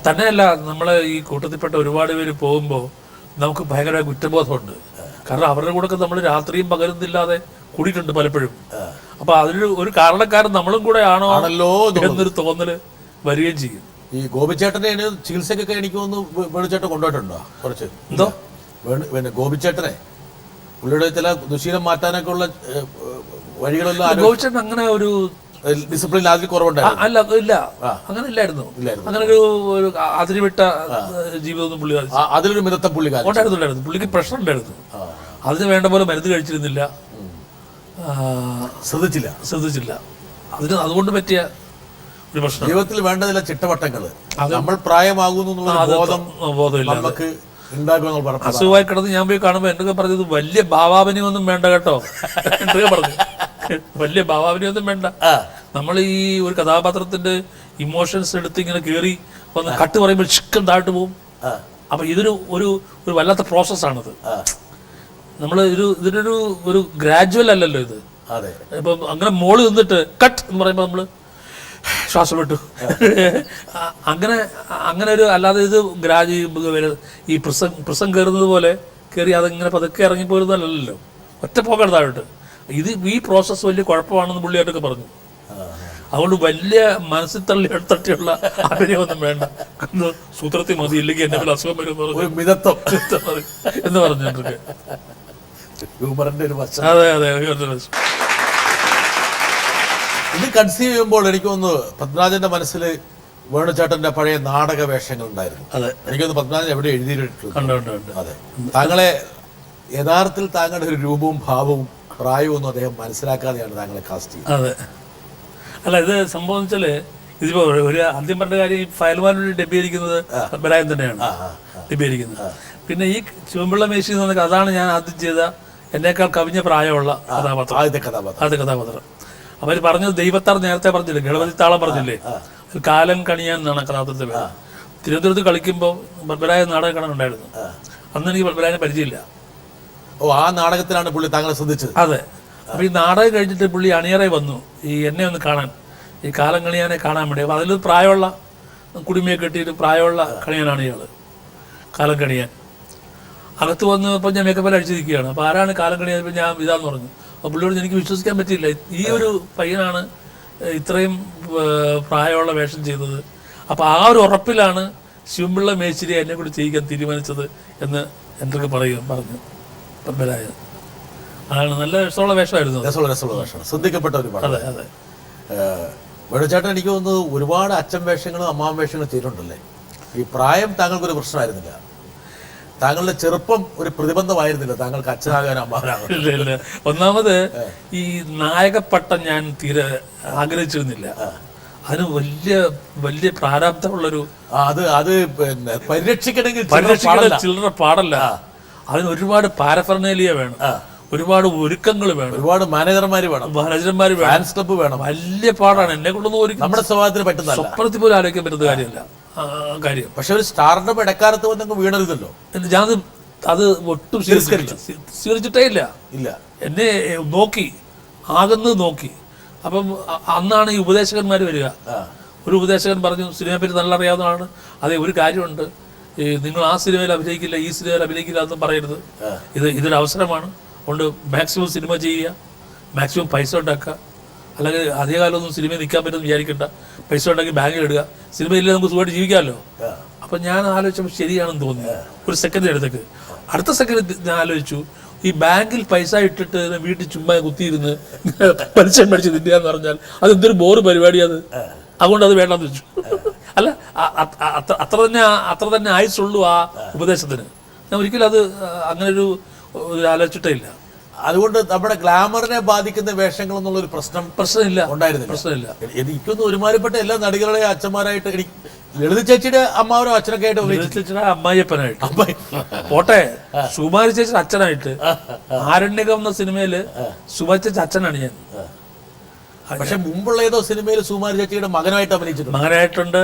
തന്നെയല്ല, നമ്മളെ ഈ കൂട്ടത്തിൽപ്പെട്ട ഒരുപാട് പേര് പോകുമ്പോൾ നമുക്ക് ഭയങ്കര കുറ്റബോധമുണ്ട്. കാരണം അവരുടെ കൂടെ നമ്മൾ രാത്രിയും പകരുന്നില്ലാതെ കൂടിയിട്ടുണ്ട് പലപ്പോഴും. അപ്പൊ അതിലൊരു കാരണക്കാരൻ നമ്മളും കൂടെ ആണല്ലോ എന്നൊരു തോന്നല് വരികയും ചെയ്യും. ഈ ഗോപിച്ചേട്ടനെ ചികിത്സക്കൊക്കെ എനിക്ക് തോന്നുന്നു വേണുചേട്ടൻ കൊണ്ടുപോയിട്ടുണ്ടോ? കുറച്ച് എന്തോ ഗോപിച്ചേട്ടനെ പുള്ളിയുടെ ചില ദുശീലം മാറ്റാനൊക്കെ ഉള്ള വഴികളെല്ലാം ഗോപിച്ചേട്ടൻ അങ്ങനെ ഒരു ഡിസിപ്ലിൻ അതിൽ കുറവുണ്ടായിരുന്നു. ഇല്ല, അങ്ങനെ ഇല്ലായിരുന്നു. അങ്ങനെ ഒരു അതിരുവിട്ട ജീവിതമൊന്നും പുള്ളി അതിലൊരു മിതത്വം ഉണ്ടായിരുന്നു. പുള്ളിക്ക് പ്രഷർ ഉണ്ടായിരുന്നു. അതിന് വേണ്ട പോലെ മരുന്ന് കഴിച്ചിരുന്നില്ല, ശ്രദ്ധിച്ചില്ല. അതുകൊണ്ട് പറ്റിയ ഒരു പ്രശ്നം. ജീവിതത്തിൽ വേണ്ട ചില ചിട്ടവട്ടങ്ങൾ നമ്മൾ പ്രായമാകുന്നു ബോധമില്ല നമുക്ക് ഉണ്ടാകുമെന്ന്. അസുഖമായി കിടന്ന് ഞാൻ പോയി കാണുമ്പോൾ എന്തൊക്കെ പറഞ്ഞത്, വലിയ ഭാവാഭിനയൊന്നും വേണ്ട കേട്ടോ എന്തൊക്കെ പറഞ്ഞു. വലിയ ഭാവാഭിനയൊന്നും വേണ്ട. നമ്മൾ ഈ ഒരു കഥാപാത്രത്തിന്റെ ഇമോഷൻസ് എടുത്ത് ഇങ്ങനെ കയറി വന്ന് കട്ട് പറയുമ്പോൾ ചിക്കൻ താഴ്ത്തു പോകും. അപ്പൊ ഇതൊരു വല്ലാത്ത പ്രോസസ്സാണത്. നമ്മൾ ഇതിനൊരു ഗ്രാജുവൽ അല്ലല്ലോ ഇത്. അതെ. ഇപ്പം അങ്ങനെ മോള് നിന്നിട്ട് കട്ട് എന്ന് പറയുമ്പോൾ നമ്മൾ ശ്വാസം വിട്ടു. അങ്ങനെ അങ്ങനെ ഒരു അല്ലാതെ ഇത് ഈ പ്രസം കയറുന്നത് പോലെ കയറി അതിങ്ങനെ പതുക്കെ ഇറങ്ങിപ്പോരുന്നതല്ലല്ലോ, ഒറ്റ പോകാൻ താഴോട്ട്. ഈ പ്രോസസ്സ് വലിയ കുഴപ്പമാണെന്ന് പുള്ളിയായിട്ടൊക്കെ പറഞ്ഞു. അതുകൊണ്ട് വലിയ മനസ്സിൽ തട്ടിയുള്ള അഭിനയമൊന്നും വേണ്ട, സൂത്രത്തിൽ മതി, ഇല്ലെങ്കിൽ എന്നെ പോലെ അസുഖം വരും എന്ന് പറഞ്ഞിട്ടുണ്ട്. അതെ അതെ. ഇത് കൺസീവ് ചെയ്യുമ്പോൾ എനിക്ക് തോന്നുന്നു പത്മരാജന്റെ മനസ്സിൽ വേണുചേട്ടന്റെ പഴയ നാടക വേഷങ്ങൾ ഉണ്ടായിരുന്നു. അതെ, എനിക്കൊന്ന് പത്മരാജൻ എവിടെ എഴുതിയിട്ടുണ്ട്. അതെ, താങ്കളെ യഥാർത്ഥത്തിൽ താങ്കളുടെ ഒരു രൂപവും ഭാവവും പ്രായവും ഒന്നും അദ്ദേഹം മനസ്സിലാക്കാതെയാണ് താങ്കളെ കാസ്റ്റ് ചെയ്യുന്നത്. അതെ. അല്ല, ഇത് സംഭവം വെച്ചാല് ഇതിപ്പോ ഒരു ആദ്യം പറഞ്ഞ കാര്യം, ഈ ഫയൽമാനോട് ഡെബിയിരിക്കുന്നത് പത്മരാജൻ തന്നെയാണ് ഡെബിയിരിക്കുന്നത്. പിന്നെ ഈ ചുവമ്പുള്ള മേശി എന്ന് പറഞ്ഞാൽ അതാണ് ഞാൻ ആദ്യം ചെയ്ത എന്നേക്കാൾ കവിഞ്ഞ പ്രായമുള്ള കഥാപാത്രം, ആദ്യത്തെ കഥാപാത്രം. അവർ പറഞ്ഞത് ദൈവത്താർ നേരത്തെ പറഞ്ഞില്ലേ, ഗണപതി താളം പറഞ്ഞില്ലേ, കാലം കണിയാൻ എന്നാണ് കഥാപാത്രത്തിന്റെ പേര്. തിരുവനന്തപുരത്ത് കളിക്കുമ്പോൾ പത്മരാജൻ നാടകം കാണാനുണ്ടായിരുന്നു. അന്ന് എനിക്ക് പത്മരാജനെ പരിചയമില്ല. ആ നാടകത്തിലാണ് പുള്ളി താങ്കളെ ശ്രദ്ധിച്ചത്. അതെ. അപ്പൊ ഈ നാടകം കഴിഞ്ഞിട്ട് പുള്ളി അണിയറ വന്നു ഈ എന്നെ ഒന്ന് കാണാൻ, ഈ കാലം കണിയാനെ കാണാൻ വേണ്ടി. അപ്പൊ അതിൽ പ്രായമുള്ള കുടുംബയെ കെട്ടിയിട്ട് പ്രായമുള്ള കണിയാനാണ് ഇയാള്, കാലം കണിയാൻ. അകത്ത് വന്നപ്പോൾ ഞാൻ മേക്കപ്പെല്ലാം അടിച്ചിരിക്കുകയാണ്. അപ്പോൾ ആരാണ് കാലം കണിയാൻ? ഞാൻ ഇതാന്ന് പറഞ്ഞു. അപ്പോൾ പുള്ളിയോട് എനിക്ക് വിശ്വസിക്കാൻ പറ്റിയില്ല, ഈ ഒരു പയ്യനാണ് ഇത്രയും പ്രായമുള്ള വേഷം ചെയ്തത്. അപ്പോൾ ആ ഒരു ഉറപ്പിലാണ് ശിവൻപിള്ള മേച്ചിരി എന്നെ കൂടി ചെയ്യിക്കാൻ തീരുമാനിച്ചത് എന്ന് എന്തൊക്കെ പറഞ്ഞു പത്മരാജൻ. അതാണ് നല്ല രസമുള്ള വേഷമായിരുന്നു. രസമുള്ള വേഷം, ശ്രദ്ധിക്കപ്പെട്ട ഒരു പടം. അതെ അതെ. വേണുചേട്ടൻ എനിക്ക് തോന്നുന്നത് ഒരുപാട് അച്ഛൻ വേഷങ്ങളും അമ്മാവൻ വേഷങ്ങളും ചെയ്തിട്ടുണ്ടല്ലേ? ഈ പ്രായം താങ്കൾക്കൊരു പ്രശ്നമായിരുന്നില്ല, താങ്കളുടെ ചെറുപ്പം ഒരു പ്രതിബന്ധമായിരുന്നില്ല താങ്കൾക്ക് അച്ഛനാകാനും അമ്മാവനാകാനും? ഇല്ല. ഒന്നാമത് ഈ നായകപ്പട്ടം ഞാൻ തീരെ ആഗ്രഹിച്ചിരുന്നില്ല. അതിന് വലിയ വലിയ പ്രാരാബ്ധമുള്ളൊരു അത് പിന്നെ പരിരക്ഷിക്കണമെങ്കിൽ ചില്ലറ പാടല്ല. അതിന് ഒരുപാട് പാരഫർണേലിയ വേണം, ഒരുപാട് ഒരുക്കങ്ങൾ വേണം, ഒരുപാട് മാനേജർമാർ വേണം, ഫാൻസ് ക്ലബ്ബ് വേണം. വലിയ പാടാണ്. എന്നെ കൊണ്ടൊന്നും ഒരു നമ്മുടെ സ്വഭാവത്തിന് പറ്റുന്ന സ്വപ്നത്തിൽ പോലും ആലോചിക്കാൻ പറ്റുന്ന കാര്യമല്ല കാര്യം. പക്ഷെ ഒരു സ്റ്റാറിന്റെ ഇടക്കാലത്ത് വന്നങ്ങ് വീണരുതല്ലോ. ഞാൻ അത് ഒട്ടും സ്വീകരിച്ചിട്ടേ ഇല്ല. എന്നെ നോക്കി ആകുന്നത് നോക്കി. അപ്പം അന്നാണ് ഈ ഉപദേശകന്മാർ വരിക. ഒരു ഉപദേശകൻ പറഞ്ഞു, സിനിമയെ പറ്റി നല്ല അറിയാവുന്നതാണ്, അതെ ഒരു കാര്യമുണ്ട്, നിങ്ങൾ ആ സിനിമയിൽ അഭിനയിക്കില്ല, ഈ സിനിമയിൽ അഭിനയിക്കില്ല എന്നും പറയരുത്, ഇതൊരു അവസരമാണ്, അതുകൊണ്ട് മാക്സിമം സിനിമ ചെയ്യുക, മാക്സിമം പൈസ ഉണ്ടാക്കുക, അല്ലെങ്കിൽ അധികകാലമൊന്നും സിനിമയിൽ നിൽക്കാൻ പറ്റുമെന്ന് വിചാരിക്കേണ്ട, പൈസ ഉണ്ടാക്കി ബാങ്കിൽ ഇടുക, സിനിമയില്ലേ നമുക്ക് സുഖമായിട്ട് ജീവിക്കാമല്ലോ. അപ്പം ഞാൻ ആലോചിച്ചപ്പോൾ ശരിയാണെന്ന് തോന്നി. ഒരു സെക്കൻഡ് അടുത്തേക്ക് അടുത്ത സെക്കൻഡ് ഞാൻ ആലോചിച്ചു, ഈ ബാങ്കിൽ പൈസ ഇട്ടിട്ട് വീട്ടിൽ ചുമ്മാ കുത്തിയിരുന്ന് പലിശ മേടിച്ച് തിന്നുക എന്ന് പറഞ്ഞാൽ അതെന്തൊരു ബോറ് പരിപാടിയാണ്. അതുകൊണ്ട് അത് വേണ്ടെന്ന് വെച്ചു. അല്ല, അത്ര തന്നെ ആയുസുള്ളൂ ആ ഉപദേശത്തിന്. ഞാൻ ഒരിക്കലും അത് അങ്ങനെ ഒരു ആലോചിച്ചിട്ടേ ഇല്ല. അതുകൊണ്ട് നമ്മുടെ ഗ്ലാമറിനെ ബാധിക്കുന്ന വേഷങ്ങൾ എന്നുള്ളൊരു പ്രശ്നമില്ല പ്രശ്നമില്ല. എനിക്കൊന്നും ഒരുമാതിരിപ്പെട്ട എല്ലാ നടികളുടെ അച്ഛന്മാരായിട്ട്, ലളിത ചേച്ചിയുടെ അമ്മാവനോ അച്ഛനൊക്കെ ആയിട്ട്, ലളിത ചേച്ചിയുടെ അമ്മായിയപ്പനായിട്ട് പോട്ടെ, സുകുമാരി ചേച്ചിയുടെ അച്ഛനായിട്ട് ആരണ്യകം എന്ന സിനിമയില് സുകുമാരി ചേച്ചി അച്ഛനാണ് ഞാൻ. പക്ഷെ മുമ്പുള്ള ഏതോ സിനിമയിൽ സുകുമാരി ചേച്ചിയുടെ മകനായിട്ട് അഭിനയിച്ചിട്ടുണ്ട്. മകനായിട്ടുണ്ട്,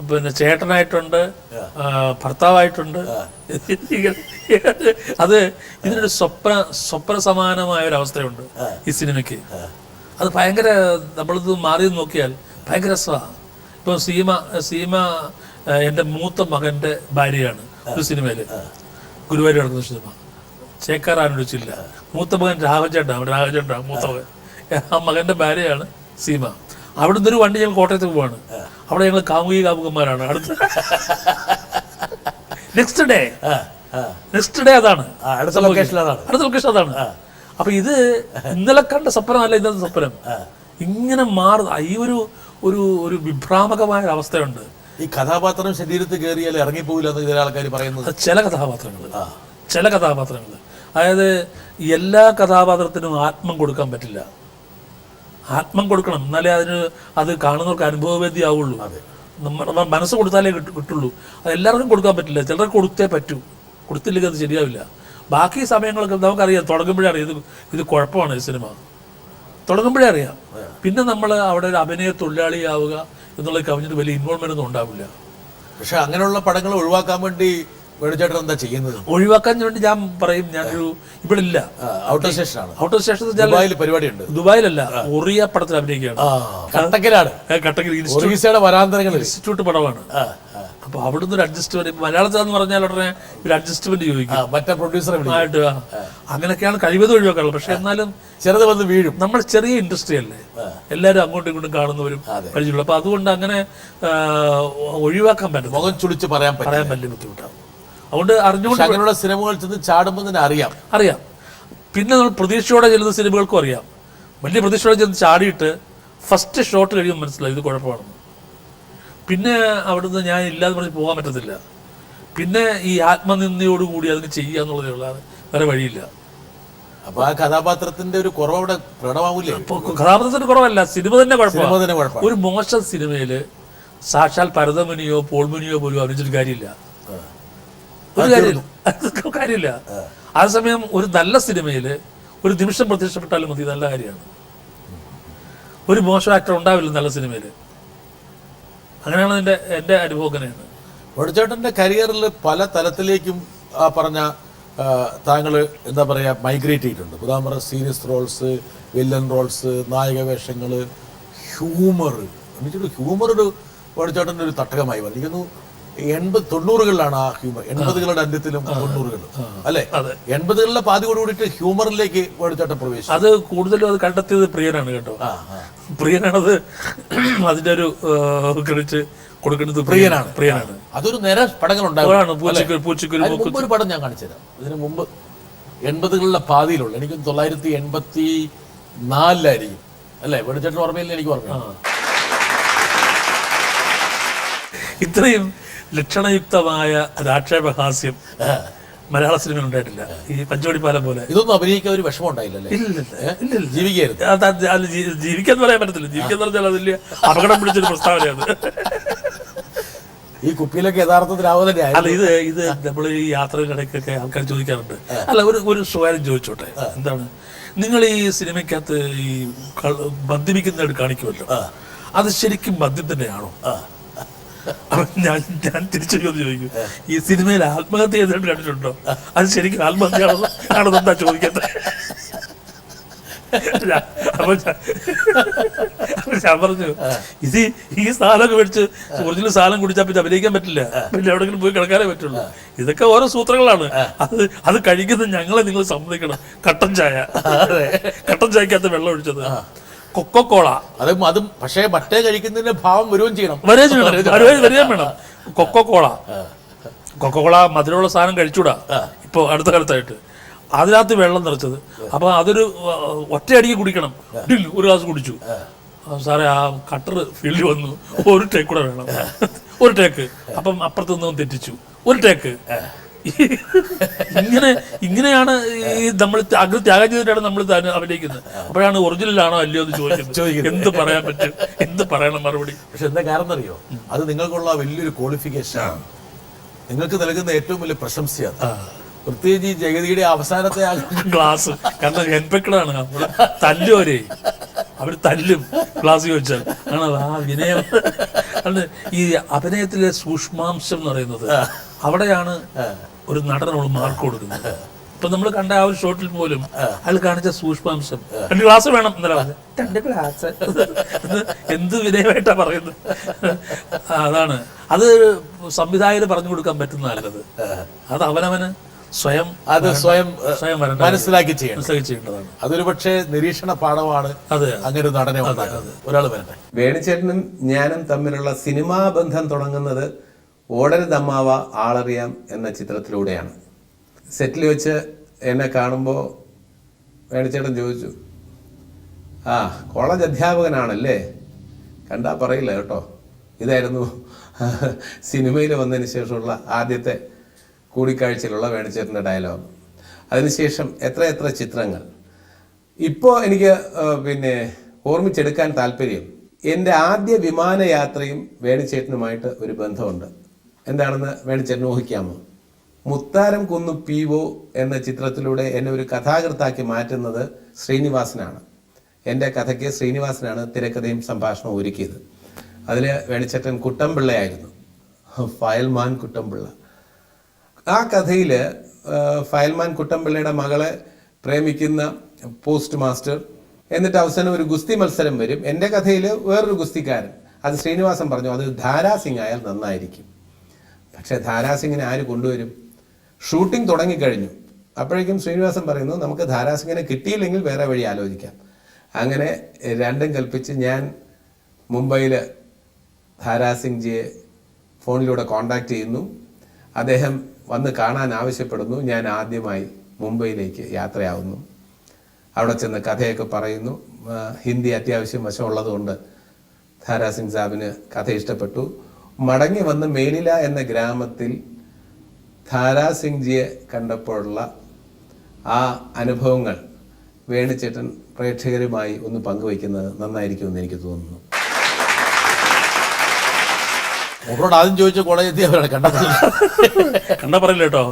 പിന്നെ ചേട്ടനായിട്ടുണ്ട്, ഭർത്താവായിട്ടുണ്ട്. അത് ഇതിനൊരു സ്വപ്ന സമാനമായ ഒരു അവസ്ഥയുണ്ട് ഈ സിനിമയ്ക്ക്. അത് ഭയങ്കര, നമ്മളിത് മാറി നോക്കിയാൽ ഭയങ്കര രസമാണ്. ഇപ്പൊ സീമ എൻ്റെ മൂത്ത മകന്റെ ഭാര്യയാണ് ഒരു സിനിമയില്, ഗുരുവായൂർ നടക്കുന്ന സിനിമ, ചേക്കാറാനൊഴിച്ചില്ല. മൂത്ത മകൻ രാഘവചേട്ടാ മൂത്ത മകൻ, ആ മകന്റെ ഭാര്യയാണ് സീമ. അവിടുന്ന് ഒരു വണ്ടി ഞങ്ങൾ കോട്ടയത്ത് പോവാണ്. അവിടെ ഞങ്ങൾ കാമുകന്മാരാണ്. നെക്സ്റ്റ് ഡേ അതാണ്, അടുത്ത ലൊക്കേഷൻ അതാണ്. അപ്പൊ ഇത് ഇന്നലെ കണ്ട സ്വപ്നമല്ല, ഇന്നത്തെ സ്വപ്നം. ഇങ്ങനെ മാറുന്ന ഈ ഒരു വിഭ്രാമകമായ അവസ്ഥയുണ്ട്. ഈ കഥാപാത്രം ശരീരത്തിൽ കയറിയാൽ ഇറങ്ങിപ്പോയില്ല എന്ന് ചില ആൾക്കാർ പറയുന്നത്. ചില കഥാപാത്രങ്ങൾ അതായത് എല്ലാ കഥാപാത്രത്തിനും ആത്മം കൊടുക്കാൻ പറ്റില്ല. ആത്മം കൊടുക്കണം, എന്നാലേ അത് കാണുന്നവർക്ക് അനുഭവവേദ്യമാവുള്ളൂ. നമ്മുടെ മനസ്സ് കൊടുത്താലേ കിട്ടുള്ളൂ. അത് എല്ലാവർക്കും കൊടുക്കാൻ പറ്റില്ല, ചിലർക്ക് കൊടുത്തേ പറ്റൂ. കൊടുത്തില്ലെങ്കിൽ അത് ശരിയാവില്ല. ബാക്കി സമയങ്ങളൊക്കെ നമുക്കറിയാം, തുടങ്ങുമ്പോഴേ അറിയാം ഇത് കുഴപ്പമാണ് ഈ സിനിമ, തുടങ്ങുമ്പോഴേ അറിയാം. പിന്നെ നമ്മൾ അവിടെ ഒരു അഭിനയ തൊഴിലാളിയാവുക എന്നുള്ളത് കവിഞ്ഞിട്ട് വലിയ ഇൻവോൾവ്മെന്റ് ഒന്നും ഉണ്ടാവില്ല. പക്ഷെ അങ്ങനെയുള്ള പടങ്ങൾ ഒഴിവാക്കാൻ വേണ്ടി വേണുചേട്ടൻ എന്താ ചെയ്യുന്നത്? ഒഴിവാക്കാൻ വേണ്ടി ഞാൻ പറയും, ഞാനൊരു ഇവിടെ ഇല്ല, ഔട്ടർ സ്റ്റേഷനാണ്. ഔട്ടർ സ്റ്റേഷൻ ദുബായിൽ പരിപാടിയുണ്ട്. ദുബായിലല്ല, ഒറിയ പടത്തിൽ അഭിനയിക്കുകയാണ്. കട്ടക്കിലാണ്, കട്ടക്കിൽ ഇൻസ്റ്റിറ്റ്യൂട്ട് പടമാണ്. അപ്പൊ അവിടുന്ന് ഒരു അഡ്ജസ്റ്റ്മെന്റ്, മലയാളത്തിലെന്ന് പറഞ്ഞാൽ ഉടനെ ഒരു അഡ്ജസ്റ്റ്മെന്റ് ചോദിക്കും മറ്റേ പ്രൊഡ്യൂസറെ ആയിട്ട്. അങ്ങനെയൊക്കെയാണ് കഴിവതും ഒഴിവാക്കാറുള്ളത്. പക്ഷെ എന്നാലും ചെറുത് വന്ന് വീഴും. നമ്മൾ ചെറിയ ഇൻഡസ്ട്രി അല്ലേ, എല്ലാവരും അങ്ങോട്ടും ഇങ്ങോട്ടും കാണുന്നവരും പരിചയമുള്ളൂ. അപ്പൊ അതുകൊണ്ട് അങ്ങനെ ഒഴിവാക്കാൻ പറ്റും, മുഖം ചുളിച്ച് പറയാൻ വലിയ ബുദ്ധിമുട്ടാണ്. അതുകൊണ്ട് അറിഞ്ഞുകൊണ്ട് അങ്ങനെയുള്ള സിനിമകൾ ചെന്ന് ചാടുമ്പോൾ തന്നെ അറിയാം. പിന്നെ നമ്മൾ പ്രതീക്ഷയോടെ ചെല്ലുന്ന സിനിമകൾക്കും അറിയാം. വലിയ പ്രതീക്ഷയോടെ ചെന്ന് ചാടിയിട്ട് ഫസ്റ്റ് ഷോട്ട് കഴിയുമ്പോൾ മനസ്സിലായി ഇത് കുഴപ്പമാണെന്ന്. പിന്നെ അവിടുന്ന് ഞാൻ ഇല്ലാതെ പറഞ്ഞ് പോകാൻ പറ്റത്തില്ല. പിന്നെ ഈ ആത്മനിന്ദയോടുകൂടി അതിന് ചെയ്യുക എന്നുള്ളതേ ഉള്ളൂ, വേറെ വഴിയില്ല. അപ്പൊ ആ കഥാപാത്രത്തിന്റെ ഒരു കുറവ് അവിടെ പ്രകടമാവില്ലേ? കഥാപാത്രത്തിന്റെ കുറവല്ല, സിനിമ തന്നെ കുഴപ്പമാണ്. ഒരു മോശം സിനിമയില് സാക്ഷാൽ ഭരതമുനിയോ പോൾമുനിയോ പോലും അഭിനയിച്ചിട്ട് കാര്യമില്ല, കാര്യമില്ല. അതേസമയം ഒരു നല്ല സിനിമയില് ഒരു നിമിഷം പ്രത്യക്ഷപ്പെട്ടാലും മതി, നല്ല കാര്യമാണ്. ഒരു മോശം ആക്ടർ ഉണ്ടാവില്ല നല്ല സിനിമയില്. അങ്ങനെയാണ് എൻ്റെ അനുഭവം. അങ്ങനെയാണ് വേണുചേട്ടൻ്റെ കരിയറിൽ പല തലത്തിലേക്കും ആ പറഞ്ഞ താങ്കൾ എന്താ പറയുക മൈഗ്രേറ്റ് ചെയ്തിട്ടുണ്ട്. ഉദാഹരണം സീരിയസ് റോൾസ്, വില്ലൻ റോൾസ്, നായക വേഷങ്ങൾ, ഹ്യൂമർ. എനിക്കൊരു ഹ്യൂമർ ഒരു വേണുചേട്ടൻ്റെ ഒരു തട്ടകമായി വന്നിരിക്കുന്നു. 80-90കളിലാണ് ആ ഹ്യൂമർ, 80കളുടെ അന്ത്യത്തിലും 90കളും അല്ലെ. 80കളിലെ പാതിയോട് കൂടിയിട്ട് ഹ്യൂമറിലേക്ക് വേണുചേട്ടൻ പ്രവേശിച്ചു. അത് കൂടുതലും അത് കണ്ടെത്തിയത് പ്രിയനാണ് കേട്ടോ. പ്രിയനാണത് അതിന്റെ ഒരു ക്രെഡിറ്റ് കൊടുക്കുന്നത് പ്രിയനാണ്. അതൊരു നേരെ പടങ്ങൾ ഉണ്ടാകും. ഒരു പടം ഞാൻ കാണിച്ചുതരാം. ഇതിനു മുമ്പ് 80കളുടെ പാതിയിലുള്ള, എനിക്ക് 1984 അല്ലേ, വേണുചേട്ടൻ ഓർമ്മയില്ല, എനിക്ക് ഓർമ്മ. ഇത്രയും ലക്ഷണയുക്തമായ രാക്ഷേപഹാസ്യം മലയാള സിനിമ ഉണ്ടായിട്ടില്ല. ഈ പഞ്ചവടിപ്പാലം പോലെ ഇതൊന്നും അഭിനയിക്കാൻ ഒരു വിഷമം ഉണ്ടായില്ലല്ലേ? ഇല്ല, ജീവിക്കായിരുന്നു. ജീവിക്കാന്ന് പറയാൻ പറ്റത്തില്ല. ജീവിക്കാന്ന് പറഞ്ഞാൽ അതില് അപകടം പിടിച്ചൊരു പ്രസ്താവനയാണ്. ഈ കുപ്പിയിലൊക്കെ യഥാർത്ഥത്തിലാവുന്ന അല്ല, ഇത് നമ്മൾ ഈ യാത്രയിലിടയ്ക്കൊക്കെ ആൾക്കാർ ചോദിക്കാറുണ്ട്. അല്ല, ഒരു സ്വയം ചോദിച്ചോട്ടെ, എന്താണ് നിങ്ങൾ ഈ സിനിമയ്ക്കകത്ത് ഈ മദ്യപിക്കുന്നതായിട്ട് കാണിക്കുമല്ലോ, അത് ശരിക്കും മദ്യം തന്നെയാണോ? ഞാൻ തിരിച്ചു ചോദിക്കും, ഈ സിനിമയിൽ ആത്മഹത്യ ചെയ്തിട്ട് കണ്ടിട്ടുണ്ടോ? അത് ശരിക്കും ആത്മഹത്യയാണോ ആണെന്നെന്താ ചോദിക്കട്ടെ. അപ്പൊ ഞാൻ പറഞ്ഞു, ഇത് ഈ സാധനമൊക്കെ മേടിച്ച് ഒറിജിനൽ സാധനം കുടിച്ചാൽ പിന്നെ അഭിനയിക്കാൻ പറ്റില്ല, പിന്നെ എവിടെങ്കിലും പോയി കിടക്കാനേ പറ്റുള്ളൂ. ഇതൊക്കെ ഓരോ സൂത്രങ്ങളാണ്. അത് കഴിക്കുന്നത് ഞങ്ങളെ നിങ്ങൾ സമ്മതിക്കണം. കട്ടൻ ചായക്കകത്ത് വെള്ളം ഒഴിച്ചത്, കൊക്കോകോള, അതും പക്ഷേ മറ്റേ കഴിക്കുന്നതിന്റെ ഭാവം വരികയും ചെയ്യണം, വരികയും വേണം. കൊക്കോകോള മധുരമുള്ള സാധനം കഴിച്ചൂടാ ഇപ്പൊ അടുത്ത കാലത്തായിട്ട്. അതിനകത്ത് വെള്ളം നിറച്ചത്, അപ്പൊ അതൊരു ഒറ്റയടിക്ക് കുടിക്കണം. ഒരു ഗ്ലാസ് കുടിച്ചു, സാറേ ആ കട്ടർ ഫീൽഡിൽ വന്നു, ഒരു ടേക്ക് കൂടെ വേണം, ഒരു ടേക്ക്. അപ്പം അപ്പുറത്ത് നിന്നും തെറ്റിച്ചു, ഒരു ടേക്ക്. ഇങ്ങനെയാണ് ഈ നമ്മൾ അഗ്നി ത്യാഗം ചെയ്തിട്ടാണ് നമ്മൾ അഭിനയിക്കുന്നത്. അപ്പോഴാണ് ഒറിജിനലാണോ അല്ലയോ എന്ന് ചോദിക്കുന്നത്. എന്ത് പറയാൻ പറ്റും, എന്ത് പറയണം മറുപടി? പക്ഷെ എന്താ കാരണം അറിയോ, അത് നിങ്ങൾക്കുള്ള വലിയൊരു ക്വാളിഫിക്കേഷൻ ആണ്, നിങ്ങൾക്ക് നൽകുന്ന ഏറ്റവും വലിയ പ്രശംസയാണ്. പ്രത്യേകിച്ച് ഈ ജഗതിയുടെ അവസാനത്തെ ക്ലാസ്, കാരണം ഹെൻപെക്കളാണ് തല്ലുവരെ, അവർ തല്ലും ക്ലാസ് ചോദിച്ചാൽ. ആണ് ആ വിനയം. ഈ അഭിനയത്തിലെ സൂക്ഷ്മാംശം എന്ന് പറയുന്നത് അവിടെയാണ് ഒരു നടനുള്ള മാർക്ക് കൊടുക്കുന്നത്. ഇപ്പൊ നമ്മൾ കണ്ട ആ ഒരു ഷോട്ടിൽ പോലും അയാൾ കാണിച്ച സൂക്ഷ്മാംശം, 2 ഗ്ലാസ് വേണം എന്നല്ല പറഞ്ഞത്, 2 ഗ്ലാസ്. എന്ത് വിനയമായിട്ടാ പറയുന്നത്. അതാണ് അത് സംവിധായകന് പറഞ്ഞു കൊടുക്കാൻ പറ്റുന്നതല്ലത്. അത് അവനവന് സ്വയം മനസ്സിലാക്കി ചെയ്യേണ്ടതാണ്. അതൊരു പക്ഷേ നിരീക്ഷണ പാഠമാണ്. അങ്ങനെ നടനെ ഒരാൾ വരട്ടെ. വേണുചേട്ടനും ഞാനും തമ്മിലുള്ള സിനിമാ ബന്ധം തുടങ്ങുന്നത് ഓടരുതമ്മാവ ആളറിയാം എന്ന ചിത്രത്തിലൂടെയാണ്. സെറ്റിൽ വെച്ച് എന്നെ കാണുമ്പോൾ വേണുചേട്ടൻ ചോദിച്ചു, ആ കോളേജ് അധ്യാപകനാണല്ലേ, കണ്ടാ പറയില്ല കേട്ടോ. ഇതായിരുന്നു സിനിമയിൽ വന്നതിന് ശേഷമുള്ള ആദ്യത്തെ കൂടിക്കാഴ്ചയിലുള്ള വേണുചേട്ടൻ്റെ ഡയലോഗ്. അതിനുശേഷം എത്ര ചിത്രങ്ങൾ. ഇപ്പോൾ എനിക്ക് ഓർമ്മിച്ചെടുക്കാൻ താല്പര്യം, എൻ്റെ ആദ്യ വിമാനയാത്രയും വേണുചേട്ടനുമായിട്ട് ഒരു ബന്ധമുണ്ട്. എന്താണെന്ന് വേണുചേട്ടൻ ഊഹിക്കാമോ? മുത്താരം കുന്നു PO എന്ന ചിത്രത്തിലൂടെ എന്നെ ഒരു കഥാകൃത്താക്കി മാറ്റുന്നത് ശ്രീനിവാസനാണ്. എൻ്റെ കഥയ്ക്ക് ശ്രീനിവാസനാണ് തിരക്കഥയും സംഭാഷണവും ഒരുക്കിയത്. അതിൽ വേണുചേട്ടൻ കുട്ടമ്പിള്ളയായിരുന്നു, ഫയൽമാൻ കുട്ടമ്പിള്ള. ആ കഥയിൽ ഫയൽമാൻ കുട്ടമ്പിള്ളയുടെ മകളെ പ്രേമിക്കുന്ന പോസ്റ്റ് മാസ്റ്റർ, എന്നിട്ട് അവസാനം ഒരു ഗുസ്തി മത്സരം വരും. എൻ്റെ കഥയിൽ വേറൊരു ഗുസ്തിക്കാരൻ, അത് ശ്രീനിവാസൻ പറഞ്ഞു അത് ധാരാസിംഗ് ആയാൽ നന്നായിരിക്കും. പക്ഷേ ധാരാസിംഗിനെ ആര് കൊണ്ടുവരും? ഷൂട്ടിംഗ് തുടങ്ങിക്കഴിഞ്ഞു. അപ്പോഴേക്കും ശ്രീനിവാസൻ പറയുന്നു നമുക്ക് ധാരാസിംഗിനെ കിട്ടിയില്ലെങ്കിൽ വേറെ വഴി ആലോചിക്കാം. അങ്ങനെ രണ്ടും കൽപ്പിച്ച് ഞാൻ മുംബൈയിൽ ധാരാസിംഗ്ജിയെ ഫോണിലൂടെ കോണ്ടാക്ട് ചെയ്യുന്നു. അദ്ദേഹം വന്ന് കാണാൻ ആവശ്യപ്പെടുന്നു. ഞാൻ ആദ്യമായി മുംബൈയിലേക്ക് യാത്രയാവുന്നു. അവിടെ ചെന്ന് കഥയൊക്കെ പറയുന്നു. ഹിന്ദി അത്യാവശ്യം വശമുള്ളതുകൊണ്ട് ധാരാസിംഗ് സാബിന് കഥ ഇഷ്ടപ്പെട്ടു. മടങ്ങി വന്ന് മേലില എന്ന ഗ്രാമത്തിൽ ധാരാസിംഗ്ജിയെ കണ്ടപ്പോഴുള്ള ആ അനുഭവങ്ങൾ വേണുചേട്ടൻ പ്രേക്ഷകരുമായി ഒന്ന് പങ്കുവയ്ക്കുന്നത് നന്നായിരിക്കുമെന്ന് എനിക്ക് തോന്നുന്നു. അവരോട് ആദ്യം ചോദിച്ച കോളേജ് എത്തിയവരാണ് കണ്ട പറയില്ല കേട്ടോ.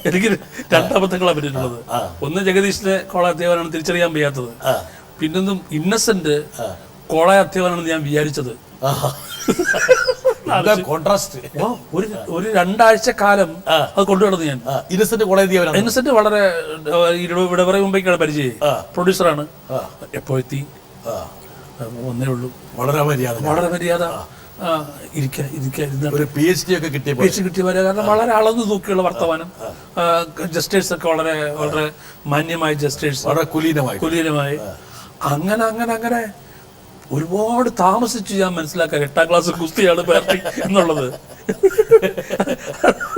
എനിക്ക് രണ്ടബദ്ധങ്ങളാണ് പറ്റിയിട്ടുള്ളത്. ഒന്ന് ജഗദീഷിനെ കോളേജ് അധ്യാപകനാണ് തിരിച്ചറിയാൻ വയ്യാത്തത്. പിന്നൊന്നും ഇന്നസെന്റ് കോളേജ് അധ്യാപകനാണെന്ന് ഞാൻ വിചാരിച്ചത്. കോൺട്രാസ്റ്റ്. ഒരു 2 ആഴ്ച കാലം അത് കൊണ്ടുവരുന്നത് ഞാൻ. ഇന്നസെന്റ് കോളേജ് ഇന്നസെന്റ് വളരെ ഇവിടെ മുമ്പേക്കാണ് പരിചയം. പ്രൊഡ്യൂസറാണ്. എപ്പോഴെത്തി ഒന്നേ ഉള്ളൂ. വളരെ മര്യാദ. ഒരു PhD ഒക്കെ കിട്ടിയവരെ. കാരണം വളരെ അളന്നു തൂക്കിയുള്ള വർത്തമാനം. ജസ്റ്റേഴ്സ് ഒക്കെ വളരെ വളരെ മാന്യമായ ജസ്റ്റേഴ്സ്, വളരെ കുലീനമായി. അങ്ങനെ ഒരുപാട് താമസിച്ചു ഞാൻ മനസ്സിലാക്കാൻ 8ാം ക്ലാസ് ഗുസ്തിയാണ് പാർട്ടി എന്നുള്ളത്.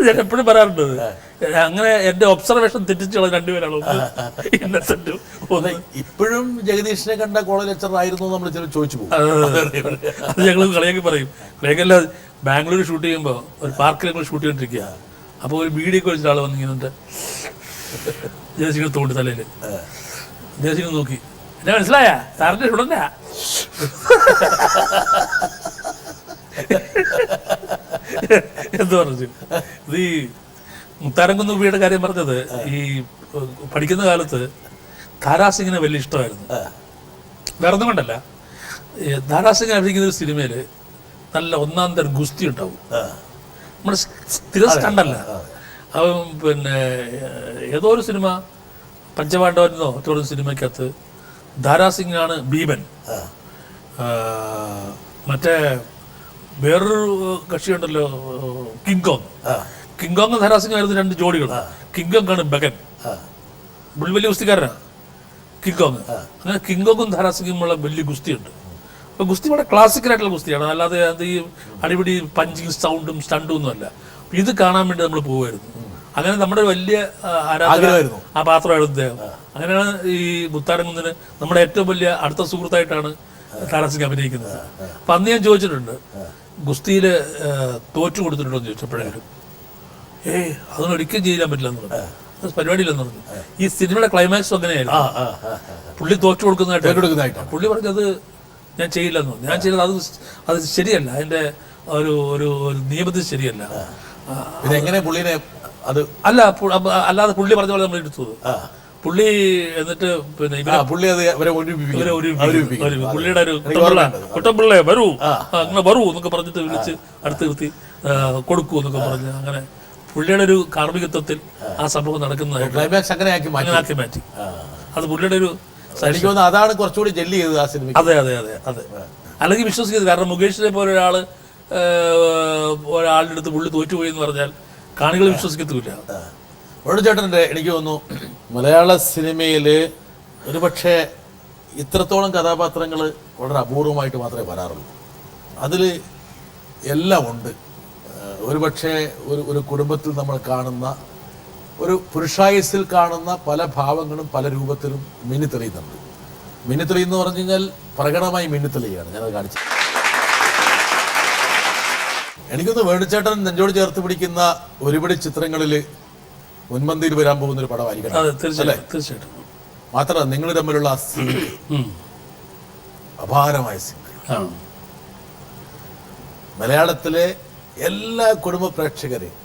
ഞാൻ എപ്പോഴും പറയാറുണ്ട്. അങ്ങനെ എന്റെ ഒബ്സർവേഷൻ തെറ്റിച്ചുള്ള രണ്ടുപേരാണ്. ഇപ്പോഴും ജഗദീഷിനെ കണ്ട കോളേജ് ലെക്ചർ ആയിരുന്നു നമ്മൾ ചോദിച്ചു പോകും. അത് ഞങ്ങൾ കളിയാക്കി പറയും. കളിയാക്കല്ല, ബാംഗ്ലൂർ ഷൂട്ട് ചെയ്യുമ്പോൾ ഒരു പാർക്കിൽ ഞങ്ങൾ ഷൂട്ട് ചെയ്തോണ്ടിരിക്കുക. അപ്പോൾ ഒരു ബീഡിയൊക്കെ വെച്ചിട്ട് ആൾ വന്നിങ്ങനെ ജഗദീഷിനെ തോണ്ടി തലയിൽ. ജഗദീഷിനെ നോക്കി, എന്നെ മനസ്സിലായ സാറിന്റെ സ്റ്റുഡന്റാ. എന്ത് പറഞ്ഞു? ഇത് ഈ മുത്താരംകുന്ന് ഉപ്പിയുടെ കാര്യം പറഞ്ഞത്, ഈ പഠിക്കുന്ന കാലത്ത് ധാരാസിംഗിനെ വലിയ ഇഷ്ടമായിരുന്നു. വേറെ ഒന്നും കൊണ്ടല്ല, ധാരാസിംഗ് അഭിനയിക്കുന്ന ഒരു സിനിമയില് നല്ല 1-ാം തരം ഗുസ്തി ഉണ്ടാവും. നമ്മുടെ സ്ഥിരം സ്റ്റണ്ടല്ല. പിന്നെ ഏതോ ഒരു സിനിമ പഞ്ചപാണ്ഡവനെന്നോ മറ്റൊരു സിനിമയ്ക്കകത്ത് ധാരാസിംഗാണ് ഭീമൻ. മറ്റേ വേറൊരു കക്ഷിയുണ്ടല്ലോ, കിങ്കോങ് ധാരാസിംഗ് ആയിരുന്നു 2 ജോഡികൾ. കിങ്കോങ് ആണ് ബഗൻ, വലിയ ഗുസ്തിക്കാരനാണ് കിങ്കോങ്. അങ്ങനെ കിങ്കോങ്ങും ധാരാസിംഗുമുള്ള വലിയ ഗുസ്തിയുണ്ട്. അപ്പൊ ഗുസ്തി വളരെ ക്ലാസിക്കലായിട്ടുള്ള ഗുസ്തിയാണ്, അല്ലാതെ അത് ഈ അടിപിടി പഞ്ചിങ് സൗണ്ടും സ്റ്റണ്ടും ഒന്നും അല്ല. ഇത് കാണാൻ വേണ്ടി നമ്മൾ പോകുമായിരുന്നു. അങ്ങനെ നമ്മുടെ വലിയ ആരാധകരായിരുന്നു ആ പാത്രമായിരുന്നു അദ്ദേഹം. അങ്ങനെയാണ് ഈ മുത്താരംകുന്നിന് നമ്മുടെ ഏറ്റവും വലിയ അടുത്ത സുഹൃത്തായിട്ടാണ് ധാരാസിംഗ് അഭിനയിക്കുന്നത്. അപ്പൊ അന്ന് ഞാൻ ചോദിച്ചിട്ടുണ്ട്, ഗുസ്തിയില് തോറ്റു കൊടുത്തിട്ടുണ്ടോ എന്ന് ചോദിച്ചപ്പോഴേക്കും അതൊന്നും ഒരിക്കലും ചെയ്യാൻ പറ്റില്ലെന്ന് പറഞ്ഞു. പരിപാടിയില്ലെന്ന് പറഞ്ഞു. ഈ സിനിമയുടെ ക്ലൈമാക്സും അങ്ങനെയായിരുന്നു. പുള്ളി തോറ്റു കൊടുക്കുന്നതായിട്ട് പുള്ളി പറഞ്ഞത് ഞാൻ ചെയ്യില്ലെന്ന് പറഞ്ഞു. ഞാൻ ചെയ്തത് അത് ശരിയല്ല, അതിന്റെ ഒരു നിയമത്തിൽ ശരിയല്ല. എങ്ങനെ പുള്ളിനെ അത് അല്ലാതെ പുള്ളി പറഞ്ഞ പോലെ നമ്മൾ എടുത്തത്. പുള്ളി എന്നിട്ട് പിന്നെ പുള്ളിയുടെ ഒരു കുട്ടമ്പിള്ളേ വരൂ, അങ്ങനെ വരൂ എന്നൊക്കെ പറഞ്ഞിട്ട് വിളിച്ച് അടുത്ത് നിർത്തി കൊടുക്കൂ എന്നൊക്കെ പറഞ്ഞ് അങ്ങനെ പുള്ളിയുടെ ഒരു കാർമ്മികത്വത്തിൽ ആ സംഭവം നടക്കുന്നതായിട്ട് അങ്ങനെ ആക്കി മാറ്റി. അത് പുള്ളിയുടെ ഒരു അതാണ് കുറച്ചുകൂടി ജെല്ലി ചെയ്തത് ആ സിനിമ. അതെ. അല്ലെങ്കിൽ വിശ്വസിക്കരുത്. കാരണം മുകേഷിനെ പോലെ ഒരാളുടെ അടുത്ത് പുള്ളി തോറ്റുപോയി എന്ന് പറഞ്ഞാൽ കാണികൾ വിശ്വസിക്കത്തില്ല. ചേട്ടൻ്റെ എനിക്ക് തോന്നുന്നു മലയാള സിനിമയിൽ ഒരുപക്ഷെ ഇത്രത്തോളം കഥാപാത്രങ്ങൾ വളരെ അപൂർവമായിട്ട് മാത്രമേ വരാറുള്ളൂ. അതിൽ എല്ലാം ഉണ്ട്. ഒരുപക്ഷെ ഒരു കുടുംബത്തിൽ നമ്മൾ കാണുന്ന ഒരു പുരുഷായുസിൽ കാണുന്ന പല ഭാവങ്ങളും പല രൂപത്തിലും മിന്നിത്തെളിയുന്നുണ്ട്. മിന്നിത്തെളിയെന്ന് പറഞ്ഞു കഴിഞ്ഞാൽ പ്രകടമായി മിന്നിത്തെളിയാണ് ഞാനത് കാണിച്ചത്. എനിക്കൊന്ന് വേണുചേട്ടൻ നെഞ്ചോട് ചേർത്ത് പിടിക്കുന്ന ഒരുപടി ചിത്രങ്ങളിൽ മുൻപന്തിയിൽ വരാൻ പോകുന്ന ഒരു പടമായിരിക്കണം. തീർച്ചയായിട്ടും. മാത്രമല്ല നിങ്ങൾ തമ്മിലുള്ള അപാരമായ സിനിമ മലയാളത്തിലെ എല്ലാ കുടുംബ പ്രേക്ഷകരെയും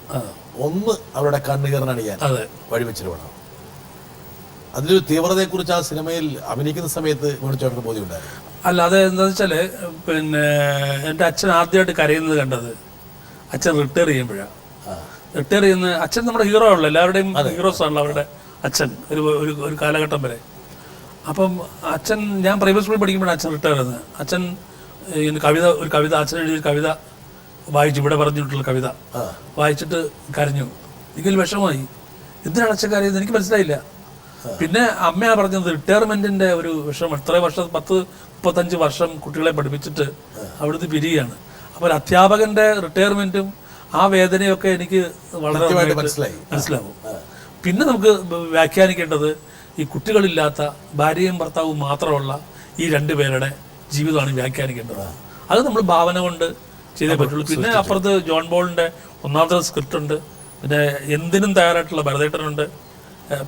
ഒന്ന് അവരുടെ കണ്ണുകീറനണിയാൻ വഴിവെച്ചൊരു പടം. അതിലൊരു തീവ്രതയെക്കുറിച്ച് ആ സിനിമയിൽ അഭിനയിക്കുന്ന സമയത്ത് വേണുചേട്ടന് ബോധ്യമുണ്ടായിരുന്നു. അല്ല, അത് എന്താണെന്ന് വെച്ചാൽ പിന്നെ എൻ്റെ അച്ഛൻ ആദ്യമായിട്ട് കരയുന്നത് കണ്ടത് അച്ഛൻ റിട്ടയർ ചെയ്യുമ്പോഴാണ്. റിട്ടയർ ചെയ്യുന്ന അച്ഛൻ നമ്മുടെ ഹീറോ ആണല്ലോ, എല്ലാവരുടെയും ഹീറോസ് ആണല്ലോ അവരുടെ അച്ഛൻ ഒരു കാലഘട്ടം വരെ. അപ്പം അച്ഛൻ, ഞാൻ പ്രൈവറ്റ് സ്കൂളിൽ പഠിക്കുമ്പോഴാണ് അച്ഛൻ റിട്ടയർ ചെയ്യുന്നത്. അച്ഛൻ ഒരു കവിത അച്ഛൻ എഴുതിയൊരു കവിത വായിച്ചു, ഇവിടെ പറഞ്ഞിട്ടുള്ള കവിത വായിച്ചിട്ട് കരഞ്ഞു. എനിക്കൊരു വിഷമമായി. എന്തിനാണ് അച്ഛൻ കരയുന്നത് എനിക്ക് മനസ്സിലായില്ല. പിന്നെ അമ്മയാണ് പറഞ്ഞത് റിട്ടയർമെന്റിന്റെ ഒരു വിഷമം. ഇത്രയും വർഷം 10-35 വർഷം കുട്ടികളെ പഠിപ്പിച്ചിട്ട് അവിടുന്ന് പിരിയുകയാണ്. അപ്പോൾ ഒരു അധ്യാപകന്റെ റിട്ടയർമെന്റും ആ വേദനയൊക്കെ എനിക്ക് വളരെ മനസ്സിലാവും. പിന്നെ നമുക്ക് വ്യാഖ്യാനിക്കേണ്ടത് ഈ കുട്ടികളില്ലാത്ത ഭാര്യയും ഭർത്താവും മാത്രമുള്ള ഈ 2 പേരുടെ ജീവിതമാണ് വ്യാഖ്യാനിക്കേണ്ടത്. അത് നമ്മൾ ഭാവന കൊണ്ട് ചെയ്തേ പറ്റുള്ളൂ. പിന്നെ അപ്പുറത്ത് ജോൺ ബോളിന്റെ 1ാമത്തെ സ്ക്രിപ്റ്റ് ഉണ്ട്, പിന്നെ എന്തിനും തയ്യാറായിട്ടുള്ള ഭരതേട്ടനുണ്ട്,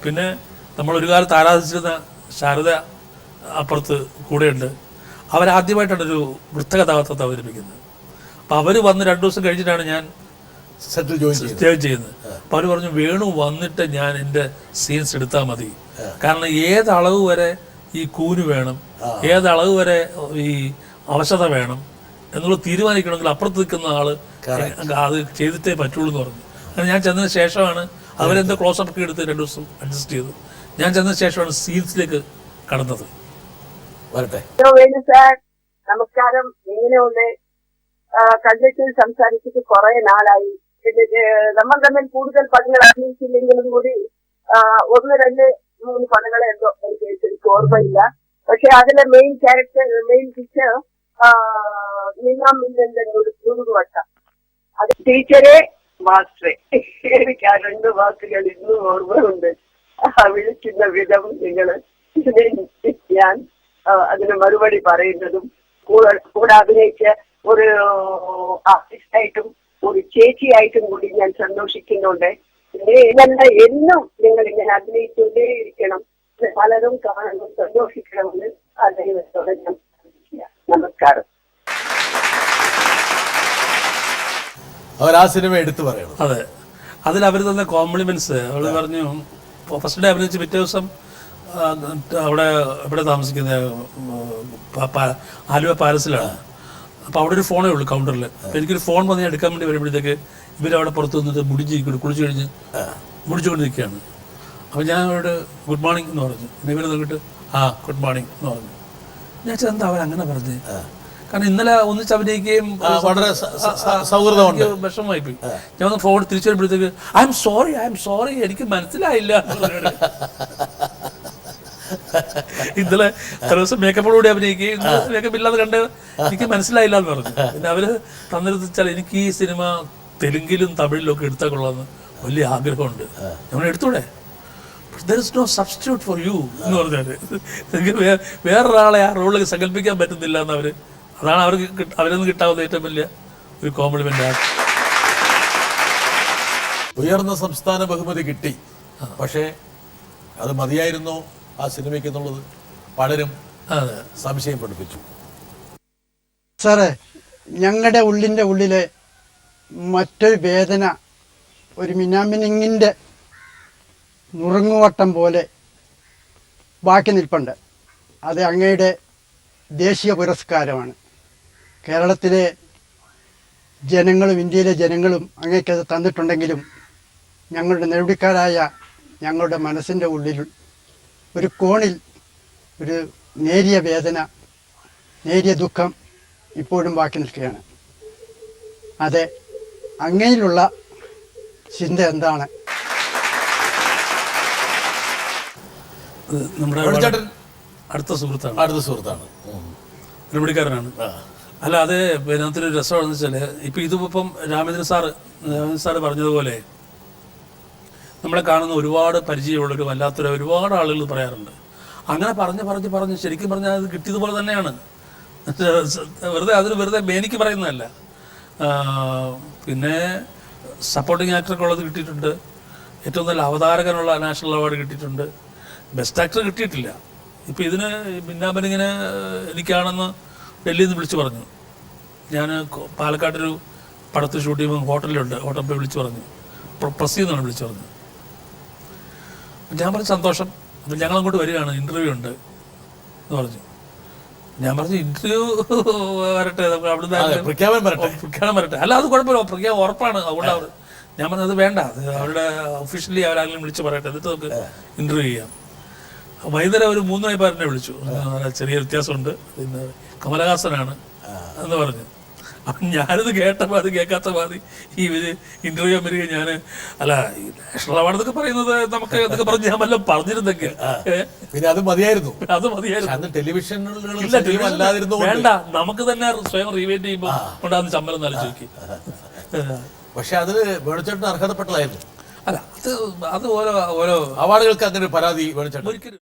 പിന്നെ നമ്മൾ ഒരു കാലത്ത് ആരാധിച്ചിരുന്ന ശാരദ അപ്പുറത്ത് കൂടെയുണ്ട്. അവരാദ്യമായിട്ടാണ് ഒരു വൃത്തകഥാപാത്രത്തെ അവതരിപ്പിക്കുന്നത്. അപ്പം അവർ വന്ന് 2 ദിവസം കഴിഞ്ഞിട്ടാണ് ഞാൻ സ്റ്റേജ് ചെയ്യുന്നത്. അപ്പം അവർ പറഞ്ഞു, വേണു വന്നിട്ട് ഞാൻ എൻ്റെ സീൻസ് എടുത്താൽ മതി, കാരണം ഏതളവ് വരെ ഈ കൂന് വേണം, ഏതളവ് വരെ ഈ അവശത വേണം എന്നുള്ളത് തീരുമാനിക്കണമെങ്കിൽ അപ്പുറത്ത് നിൽക്കുന്ന ആള് അത് ചെയ്തിട്ടേ പറ്റുള്ളൂ എന്ന് പറഞ്ഞു. അങ്ങനെ ഞാൻ ചെന്നതിന് ശേഷമാണ് അവരെന്തോ ക്ലോസപ്പ് ഒക്കെ എടുത്ത് 2 ദിവസം അഡ്ജസ്റ്റ് ചെയ്തു. ഞാൻ ചെന്നതിന് ശേഷമാണ് സീൻസിലേക്ക് കടന്നത്. വരട്ടെ. സാർ നമസ്കാരം, എങ്ങനെയുണ്ട്? കണ്ടിട്ട് സംസാരിച്ചിട്ട് കുറെ നാളായി. നമ്മൾ തമ്മിൽ കൂടുതൽ പടങ്ങൾ അഭിനയിച്ചില്ലെങ്കിലും കൂടി 1, 2, 3 പടങ്ങളെ എന്തോ എനിക്ക് ഓർമ്മയില്ല. പക്ഷെ അതിലെ മെയിൻ ക്യാരക്ടർ, മെയിൻ പിക്ചർ നിന്നാമിന്റെ നുറുകുവട്ട. അത് ടീച്ചറെ മാസ്റ്ററെ, എനിക്ക് ആ 2 വാക്കുകൾ ഇന്നും ഓർമ്മയുണ്ട്. വിളിക്കുന്ന വിധം നിങ്ങള് ഞാൻ അതിന് മറുപടി പറയുന്നതും കൂടെ അഭിനയിച്ച ഒരു ആർട്ടിസ്റ്റായിട്ടും ഒരു ചേച്ചിയായിട്ടും കൂടി ഞാൻ സന്തോഷിക്കുന്നുണ്ട്. ഇതല്ല, എന്നും നിങ്ങൾ ഇങ്ങനെ അഭിനയിച്ചുകൊണ്ടേ ഇരിക്കണം, പലരും കാണണം, സന്തോഷിക്കണമെന്ന് ആ ദൈവത്തോടെ ഞാൻ നമസ്കാരം. അവർ ആ സിനിമ എടുത്തു പറയണം. അതെ, അതിൽ അവർ തന്ന കോംപ്ലിമെന്റ്സ്. അവൾ പറഞ്ഞു, ഫസ്റ്റ് ഡേ അഭിനയിച്ച് പിറ്റേ ദിവസം അവിടെ എവിടെ താമസിക്കുന്നത്, ആലുവ പാലസിലാണ്. അപ്പോൾ അവിടെ ഒരു ഫോണേ ഉള്ളൂ കൗണ്ടറിൽ. അപ്പോൾ എനിക്കൊരു ഫോൺ വന്ന് ഞാൻ എടുക്കാൻ വേണ്ടി വരുമ്പോഴത്തേക്ക് ഇവരവിടെ പുറത്ത് വന്നിട്ട് മുടിച്ചിരിക്കുന്നു, കുളിച്ച് കഴിഞ്ഞ് മുടിച്ചുകൊണ്ട് നിൽക്കുകയാണ്. അപ്പോൾ ഞാൻ അവരോട് ഗുഡ് മോർണിംഗ് എന്ന് പറഞ്ഞു. ഇവർ നോക്കിയിട്ട് ഗുഡ് മോർണിംഗ് എന്ന് പറഞ്ഞു. ഞാൻ എന്താ അവരങ്ങനെ പറഞ്ഞത്? കാരണം ഇന്നലെ ഒന്നിച്ച് അഭിനയിക്കുകയും വളരെ സൗഹൃദമുണ്ട്. വിഷമമായി പോയി. ഞാൻ ഒന്ന് ഫോൺ തിരിച്ചു വരുമ്പോഴത്തേക്ക് ഐ എം സോറി എനിക്ക് മനസ്സിലായില്ല. ഇന്നലെ ഒരു ദിവസം മേക്കപ്പോടുകൂടി അഭിനയിക്കുകയും മേക്കപ്പ് ഇല്ലാതെ കണ്ട് എനിക്ക് മനസ്സിലായില്ല എന്ന് പറഞ്ഞു. പിന്നെ അവര് തന്നിരുത്തിച്ചാൽ എനിക്ക് ഈ സിനിമ തെലുങ്കിലും തമിഴിലും ഒക്കെ എടുത്താൽ കൊള്ളാമെന്ന് വലിയ ആഗ്രഹമുണ്ട്. നമ്മൾ എടുത്തൂടെ? There is no substitute for you എന്ന് പറഞ്ഞാല് എനിക്ക് വേറൊരാളെ ആ റോളിലേക്ക് സങ്കല്പിക്കാൻ പറ്റുന്നില്ല എന്ന് അതാണ് അവരൊന്നും കിട്ടാവുന്ന ഏറ്റവും വലിയ ഒരു കോംപ്ലിമെന്റ്. ഉയർന്ന സംസ്ഥാന ബഹുമതി കിട്ടി, പക്ഷേ അത് മതിയായിരുന്നോ ആ സിനിമയ്ക്ക് എന്നുള്ളത് പലരും സംശയം പഠിപ്പിച്ചു. സാറേ, ഞങ്ങളുടെ ഉള്ളിലെ മറ്റൊരു വേദന ഒരു മിന്നാമിനിങ്ങിൻ്റെ നുറുങ്ങുവട്ടം പോലെ ബാക്കി നിൽപ്പുണ്ട്. അത് അങ്ങയുടെ ദേശീയ പുരസ്കാരമാണ്. കേരളത്തിലെ ജനങ്ങളും ഇന്ത്യയിലെ ജനങ്ങളും അങ്ങേക്കത് തന്നിട്ടുണ്ടെങ്കിലും ഞങ്ങളുടെ നെടുക്കാരായ ഞങ്ങളുടെ മനസ്സിൻ്റെ ഉള്ളിൽ ഒരു കോണിൽ ഒരു നേരിയ വേദന, നേരിയ ദുഃഖം ഇപ്പോഴും ബാക്കി നിൽക്കുകയാണ്. അതെ, അങ്ങയിലുള്ള ചിന്ത എന്താണ്? നമ്മുടെ അടുത്ത സുഹൃത്താണ്, നെടുമുടിക്കാരനാണ്. അല്ല, അത് ഇതിനകത്തൊരു രസമാണെന്ന് വെച്ചാൽ ഇപ്പം ഇതിപ്പം രാമേന്ദ്രൻ സാറ് പറഞ്ഞതുപോലെ നമ്മളെ കാണുന്ന ഒരുപാട് പരിചയമുള്ളൊരു വല്ലാത്തൊരു ഒരുപാട് ആളുകൾ പറയാറുണ്ട്. അങ്ങനെ പറഞ്ഞ് ശരിക്കും പറഞ്ഞാൽ അത് കിട്ടിയതുപോലെ തന്നെയാണ്. വെറുതെ എനിക്ക് പറയുന്നതല്ല. പിന്നെ സപ്പോർട്ടിങ് ആക്ടർക്ക് ഉള്ളത് കിട്ടിയിട്ടുണ്ട്, ഏറ്റവും നല്ല അവതാരകനുള്ള നാഷണൽ അവാർഡ് കിട്ടിയിട്ടുണ്ട്, ബെസ്റ്റ് ആക്ടർ കിട്ടിയിട്ടില്ല. ഇപ്പം ഇതിന് മിന്നാമിനിങ്ങിനെ എനിക്കാണെന്ന് ഡൽഹിയിൽ നിന്ന് വിളിച്ചു പറഞ്ഞു. ഞാൻ പാലക്കാട്ടൊരു പടത്തിൽ ഷൂട്ട് ചെയ്യുമ്പോൾ ഹോട്ടലിൽ പോയി വിളിച്ചു പറഞ്ഞു, പ്രസീൽ എന്നാണ് വിളിച്ചു പറഞ്ഞു. ഞാൻ പറഞ്ഞു സന്തോഷം, അപ്പം ഞങ്ങളങ്ങോട്ട് വരികയാണ്, ഇൻ്റർവ്യൂ ഉണ്ട് എന്ന് പറഞ്ഞു. ഞാൻ പറഞ്ഞു ഇൻ്റർവ്യൂ വരട്ടെ, നമുക്ക് അവിടുന്ന് പ്രഖ്യാപനം വരട്ടെ. അല്ല, അത് കുഴപ്പമില്ല, പ്രഖ്യാപനം ഉറപ്പാണ്. അതുകൊണ്ട് ഞാൻ പറഞ്ഞത് വേണ്ട, അത് അവരുടെ ഒഫീഷ്യലി അവരാരെങ്കിലും വിളിച്ച് പറയട്ടെ, എന്നിട്ട് നമുക്ക് ഇന്റർവ്യൂ ചെയ്യാം. വൈകുന്നേരം ഒരു 3 വായ്പാരനെ വിളിച്ചു. ചെറിയ വ്യത്യാസമുണ്ട്, പിന്നെ കമലഹാസനാണ് എന്ന് പറഞ്ഞു. അപ്പം ഞാനിത് കേട്ട പാതി കേൾക്കാത്ത പാതി ഈ ഇന്റർവ്യൂ വരിക. ഞാൻ അല്ല, ഈ നാഷണൽ അവാർഡ് എന്നൊക്കെ പറയുന്നത് നമുക്ക് എന്നൊക്കെ പറഞ്ഞ് ഞാൻ വല്ലതും പറഞ്ഞിരുന്നെങ്കിൽ പിന്നെ അത് മതിയായിരുന്നു. അത് മതിയായിരുന്നു. അന്ന് ടെലിവിഷനുകൾ ഇല്ല, അല്ലാതിരുന്നു. വേണ്ട, നമുക്ക് തന്നെ സ്വയം റീവൈൻഡ് ചെയ്യുമ്പോൾ ഉണ്ടാകുന്ന ശമ്പളം എന്നാലും ചോദിക്കും. പക്ഷെ അത് വേണുചേട്ടന് അർഹതപ്പെട്ടതായിരുന്നു. അല്ല, അത് ഓരോ അവാർഡുകൾക്ക് അങ്ങനെ ഒരു പരാതി വേണുചേട്ടൻ ഒരിക്കലും